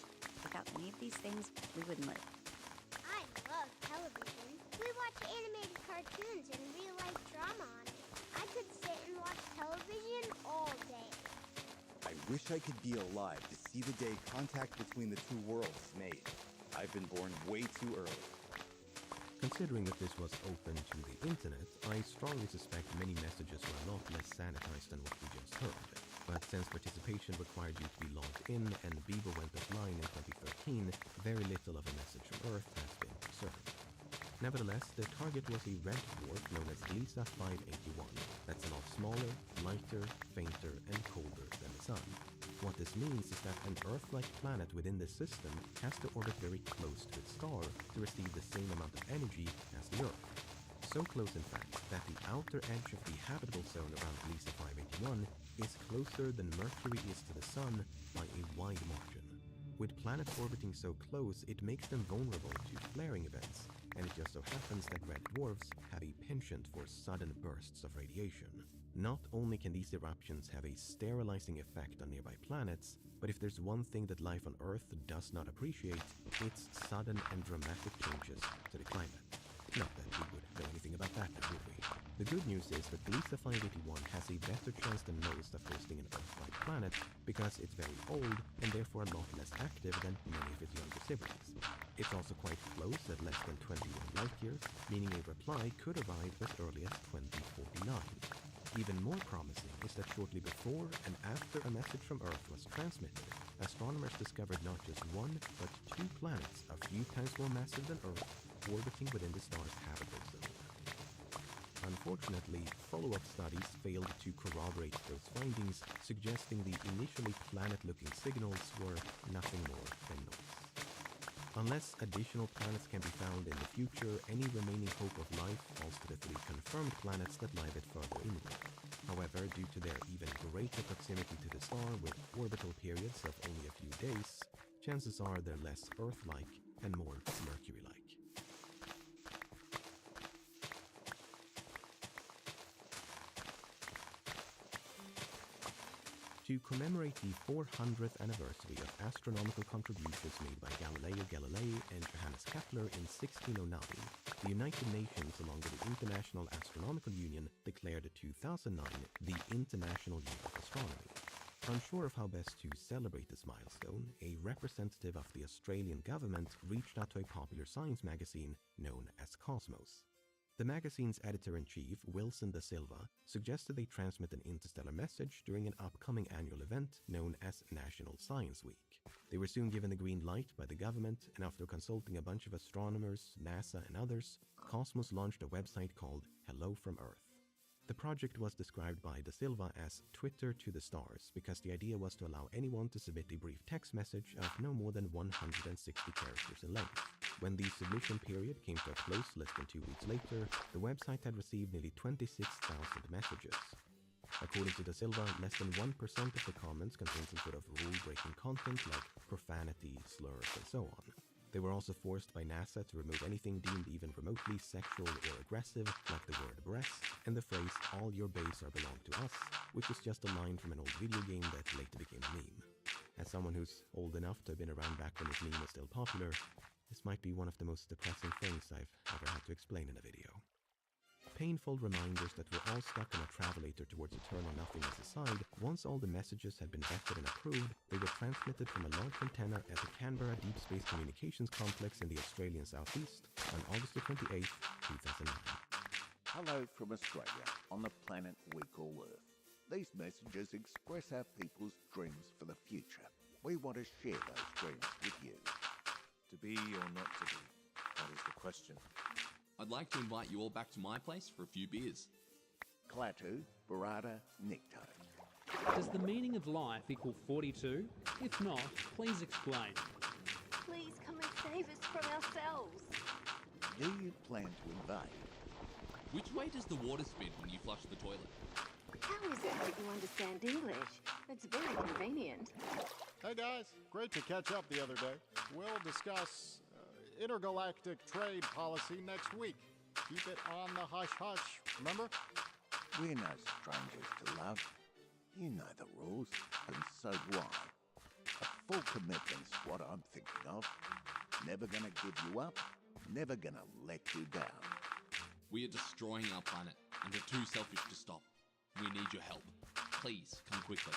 Without any of these things, we wouldn't live. I love television. We watch animated cartoons and real-life drama on it. I could sit and watch television all day. I wish I could be alive to see the day contact between the two worlds is made. I've been born way too early. Considering that this was open to the internet, I strongly suspect many messages were a lot less sanitized than what we just heard. But since participation required you to be logged in and Bebo went offline in 2013, very little of a message from Earth has been preserved. Nevertheless, the target was a red dwarf known as Gliese 581. That's a lot smaller, lighter, fainter, and colder than the Sun. What this means is that an Earth-like planet within this system has to orbit very close to its star to receive the same amount of energy as the Earth. So close, in fact, that the outer edge of the habitable zone around Gliese 581 is closer than Mercury is to the Sun by a wide margin. With planets orbiting so close, it makes them vulnerable to flaring events, and it just so happens that red dwarfs have a penchant for sudden bursts of radiation. Not only can these eruptions have a sterilizing effect on nearby planets, but if there's one thing that life on Earth does not appreciate, it's sudden and dramatic changes to the climate. Not that we would know anything about that now, would we? The good news is that Gliese 581 has a better chance than most of hosting an Earth-like planet because it's very old and therefore a lot less active than many of its younger siblings. It's also quite close at less than 21 light years, meaning a reply could arrive as early as 2049. Even more promising is that shortly before and after a message from Earth was transmitted, astronomers discovered not just one, but two planets a few times more massive than Earth orbiting within the star's habitable zone. Unfortunately, follow-up studies failed to corroborate those findings, suggesting the initially planet-looking signals were nothing more than noise. Unless additional planets can be found in the future, any remaining hope of life falls to the 3 confirmed planets that lie a bit further inward. However, due to their even greater proximity to the star with orbital periods of only a few days, chances are they're less Earth-like and more Mercury-like. To commemorate the 400th anniversary of astronomical contributions made by Galileo Galilei and Johannes Kepler in 1609, the United Nations, along with the International Astronomical Union, declared 2009 the International Year of Astronomy. Unsure of how best to celebrate this milestone, a representative of the Australian government reached out to a popular science magazine known as Cosmos. The magazine's editor-in-chief, Wilson Da Silva, suggested they transmit an interstellar message during an upcoming annual event known as National Science Week. They were soon given the green light by the government, and after consulting a bunch of astronomers, NASA and others, Cosmos launched a website called Hello from Earth. The project was described by Da Silva as Twitter to the stars because the idea was to allow anyone to submit a brief text message of no more than 160 characters in length. When the submission period came to a close less than 2 weeks later, the website had received nearly 26,000 messages. According to Da Silva, less than 1% of the comments contained some sort of rule-breaking content like profanity, slurs, and so on. They were also forced by NASA to remove anything deemed even remotely sexual or aggressive, like the word breast, and the phrase, "all your babes are belong to us," which is just a line from an old video game that later became a meme. As someone who's old enough to have been around back when this meme was still popular, this might be one of the most depressing things I've ever had to explain in a video. Painful reminders that we're all stuck on a travelator towards eternal nothingness aside, once all the messages had been vetted and approved, they were transmitted from a large antenna at the Canberra Deep Space Communications Complex in the Australian southeast on August 28, 2009. Hello from Australia, on the planet we call Earth. These messages express our people's dreams for the future. We want to share those dreams with you. To be or not to be? That is the question. I'd like to invite you all back to my place for a few beers. Klaatu, Barada, Nikto. Does the meaning of life equal 42? If not, please explain. Please come and save us from ourselves. Do you plan to invade? Which way does the water spin when you flush the toilet? How is it that you understand English? It's very convenient. Hey guys, great to catch up the other day. We'll discuss intergalactic trade policy next week. Keep it on the hush-hush, remember? We're no strangers to love. You know the rules, and so do I. A full commitment's what I'm thinking of. Never gonna give you up, never gonna let you down. We are destroying our planet, and we're too selfish to stop. We need your help. Please, come quickly.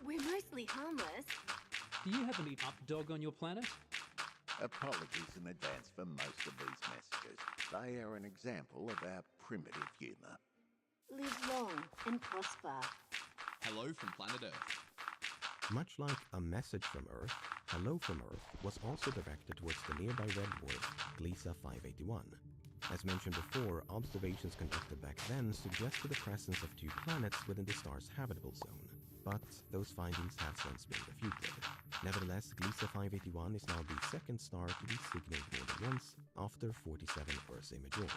We're mostly harmless. Do you have any updog on your planet? Apologies in advance for most of these messages. They are an example of our primitive humour. Live long and prosper. Hello from planet Earth. Much like a message from Earth, Hello from Earth was also directed towards the nearby red dwarf, Gliese 581. As mentioned before, observations conducted back then suggested the presence of 2 planets within the star's habitable zone, but those findings have since been refuted. Nevertheless, Gliese 581 is now the second star to be signaled more than once, after 47 Ursae Majoris.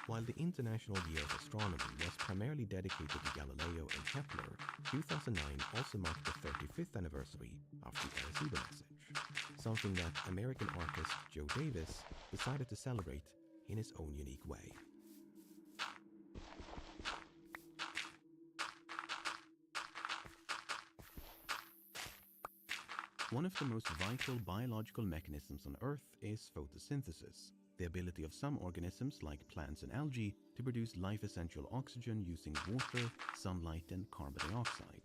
While the International Year of Astronomy was primarily dedicated to Galileo and Kepler, 2009 also marked the 35th anniversary of the Arecibo message, something that American artist Joe Davis decided to celebrate in his own unique way. One of the most vital biological mechanisms on Earth is photosynthesis, the ability of some organisms, like plants and algae, to produce life-essential oxygen using water, sunlight, and carbon dioxide.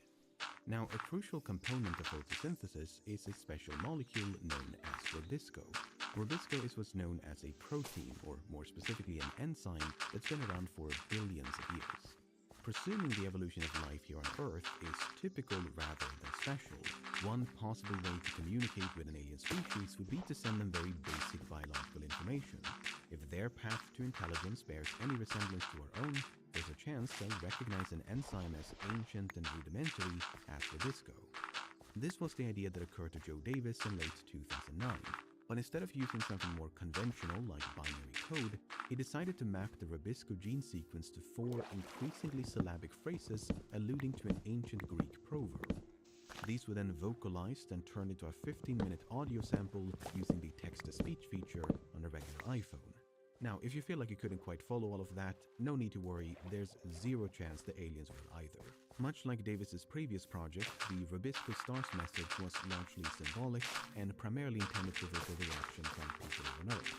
Now, a crucial component of photosynthesis is a special molecule known as rubisco. Rubisco is what's known as a protein, or more specifically an enzyme, that's been around for billions of years. Presuming the evolution of life here on Earth is typical rather than special, one possible way to communicate with an alien species would be to send them very basic biological information. If their path to intelligence bears any resemblance to our own, there's a chance they'll recognize an enzyme as ancient and rudimentary as rubisco. This was the idea that occurred to Joe Davis in late 2009. But instead of using something more conventional like binary code, he decided to map the rubisco gene sequence to 4 increasingly syllabic phrases alluding to an ancient Greek proverb. These were then vocalized and turned into a 15-minute audio sample using the text-to-speech feature on a regular iPhone. Now, if you feel like you couldn't quite follow all of that, no need to worry, there's zero chance the aliens will either. Much like Davis's previous project, the Rubisco Stars message was largely symbolic and primarily intended to evoke a reaction from people on Earth.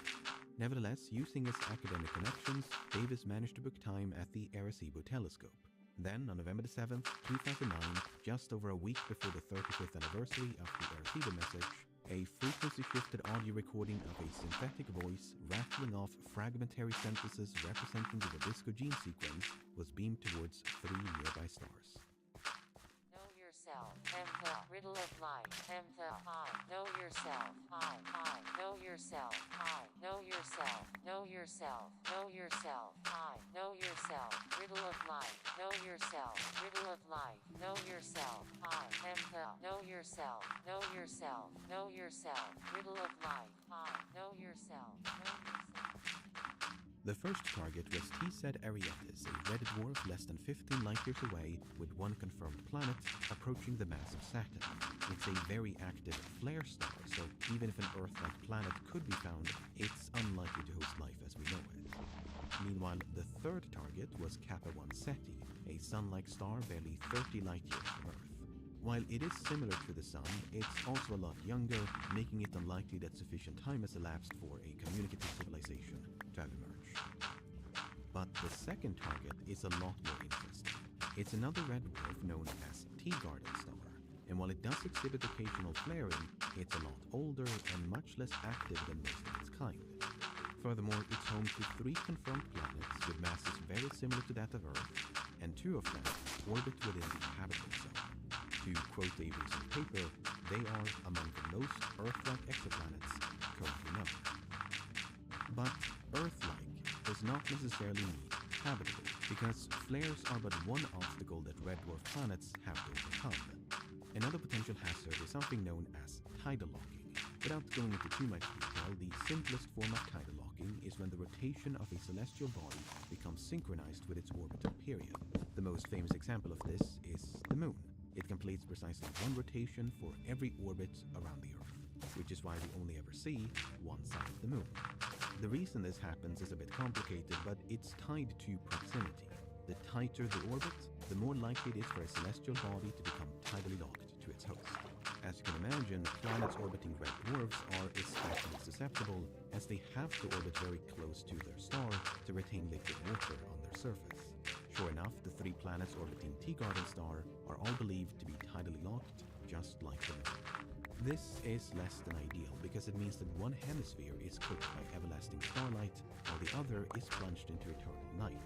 Nevertheless, using his academic connections, Davis managed to book time at the Arecibo telescope. Then, on November 7, 2009, just over a week before the 35th anniversary of the Arecibo message, a frequency-shifted audio recording of a synthetic voice rattling off fragmentary sentences representing the Rubisco gene sequence was beamed towards 3 nearby stars. Know yourself, the riddle of life, the I. Know yourself, I. Know yourself, I. Know yourself, know yourself, know yourself, I. Know yourself, riddle of life, know yourself, riddle of life, know yourself, I. Know yourself, know yourself, know yourself, riddle of life, I. Know yourself, know yourself. The first target was T-Sed Arietis, a red dwarf less than 15 light-years away with 1 confirmed planet approaching the mass of Saturn. It's a very active flare star, so even if an Earth-like planet could be found, it's unlikely to host life as we know it. Meanwhile, the third target was Kappa 1 Ceti, a sun-like star barely 30 light-years from Earth. While it is similar to the Sun, it's also a lot younger, making it unlikely that sufficient time has elapsed for a communicative civilization to have emerged. But the second target is a lot more interesting. It's another red dwarf known as Teegarden star, and while it does exhibit occasional flaring, it's a lot older and much less active than most of its kind. Furthermore, it's home to 3 confirmed planets with masses very similar to that of Earth, and 2 of them orbit within the habitable zone. To quote a recent paper, they are among the most Earth-like exoplanets currently known. But Earth-like does not necessarily mean habitable, because flares are but one obstacle that red dwarf planets have to overcome. Another potential hazard is something known as tidal locking. Without going into too much detail, the simplest form of tidal locking is when the rotation of a celestial body becomes synchronized with its orbital period. The most famous example of this is the Moon. It completes precisely 1 rotation for every orbit around the Earth, which is why we only ever see one side of the Moon. The reason this happens is a bit complicated, but it's tied to proximity. The tighter the orbit, the more likely it is for a celestial body to become tidally locked to its host. As you can imagine, planets orbiting red dwarfs are especially susceptible, as they have to orbit very close to their star to retain liquid water on their surface. Sure enough, the 3 planets orbiting Teegarden star are all believed to be tidally locked, just like the Moon. This is less than ideal because it means that one hemisphere is cooked by everlasting starlight while the other is plunged into eternal night.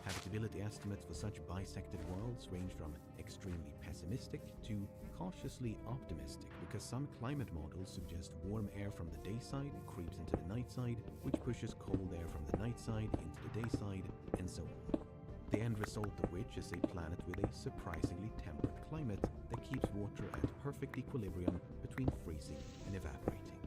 Habitability estimates for such bisected worlds range from extremely pessimistic to cautiously optimistic, because some climate models suggest warm air from the day side creeps into the night side, which pushes cold air from the night side into the day side, and so on. The end result of which is a planet with a surprisingly temperate climate that keeps water at perfect equilibrium between freezing and evaporating.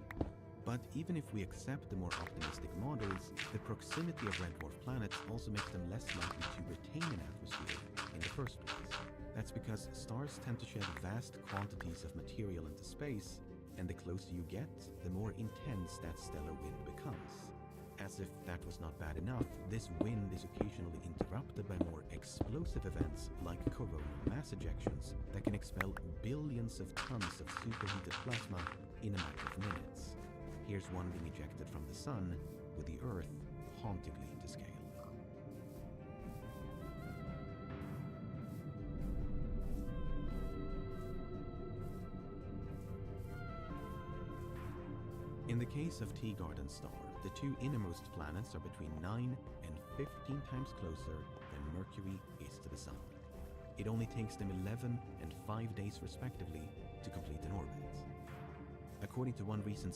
But even if we accept the more optimistic models, the proximity of red dwarf planets also makes them less likely to retain an atmosphere in the first place. That's because stars tend to shed vast quantities of material into space, and the closer you get, the more intense that stellar wind becomes. As if that was not bad enough, this wind is occasionally interrupted by more explosive events like coronal mass ejections that can expel billions of tons of superheated plasma in a matter of minutes. Here's one being ejected from the Sun with the Earth hauntingly to scale. In the case of Teegarden star, the two innermost planets are between 9 and 15 times closer than Mercury is to the Sun. It only takes them 11 and 5 days respectively to complete an orbit. According to one recent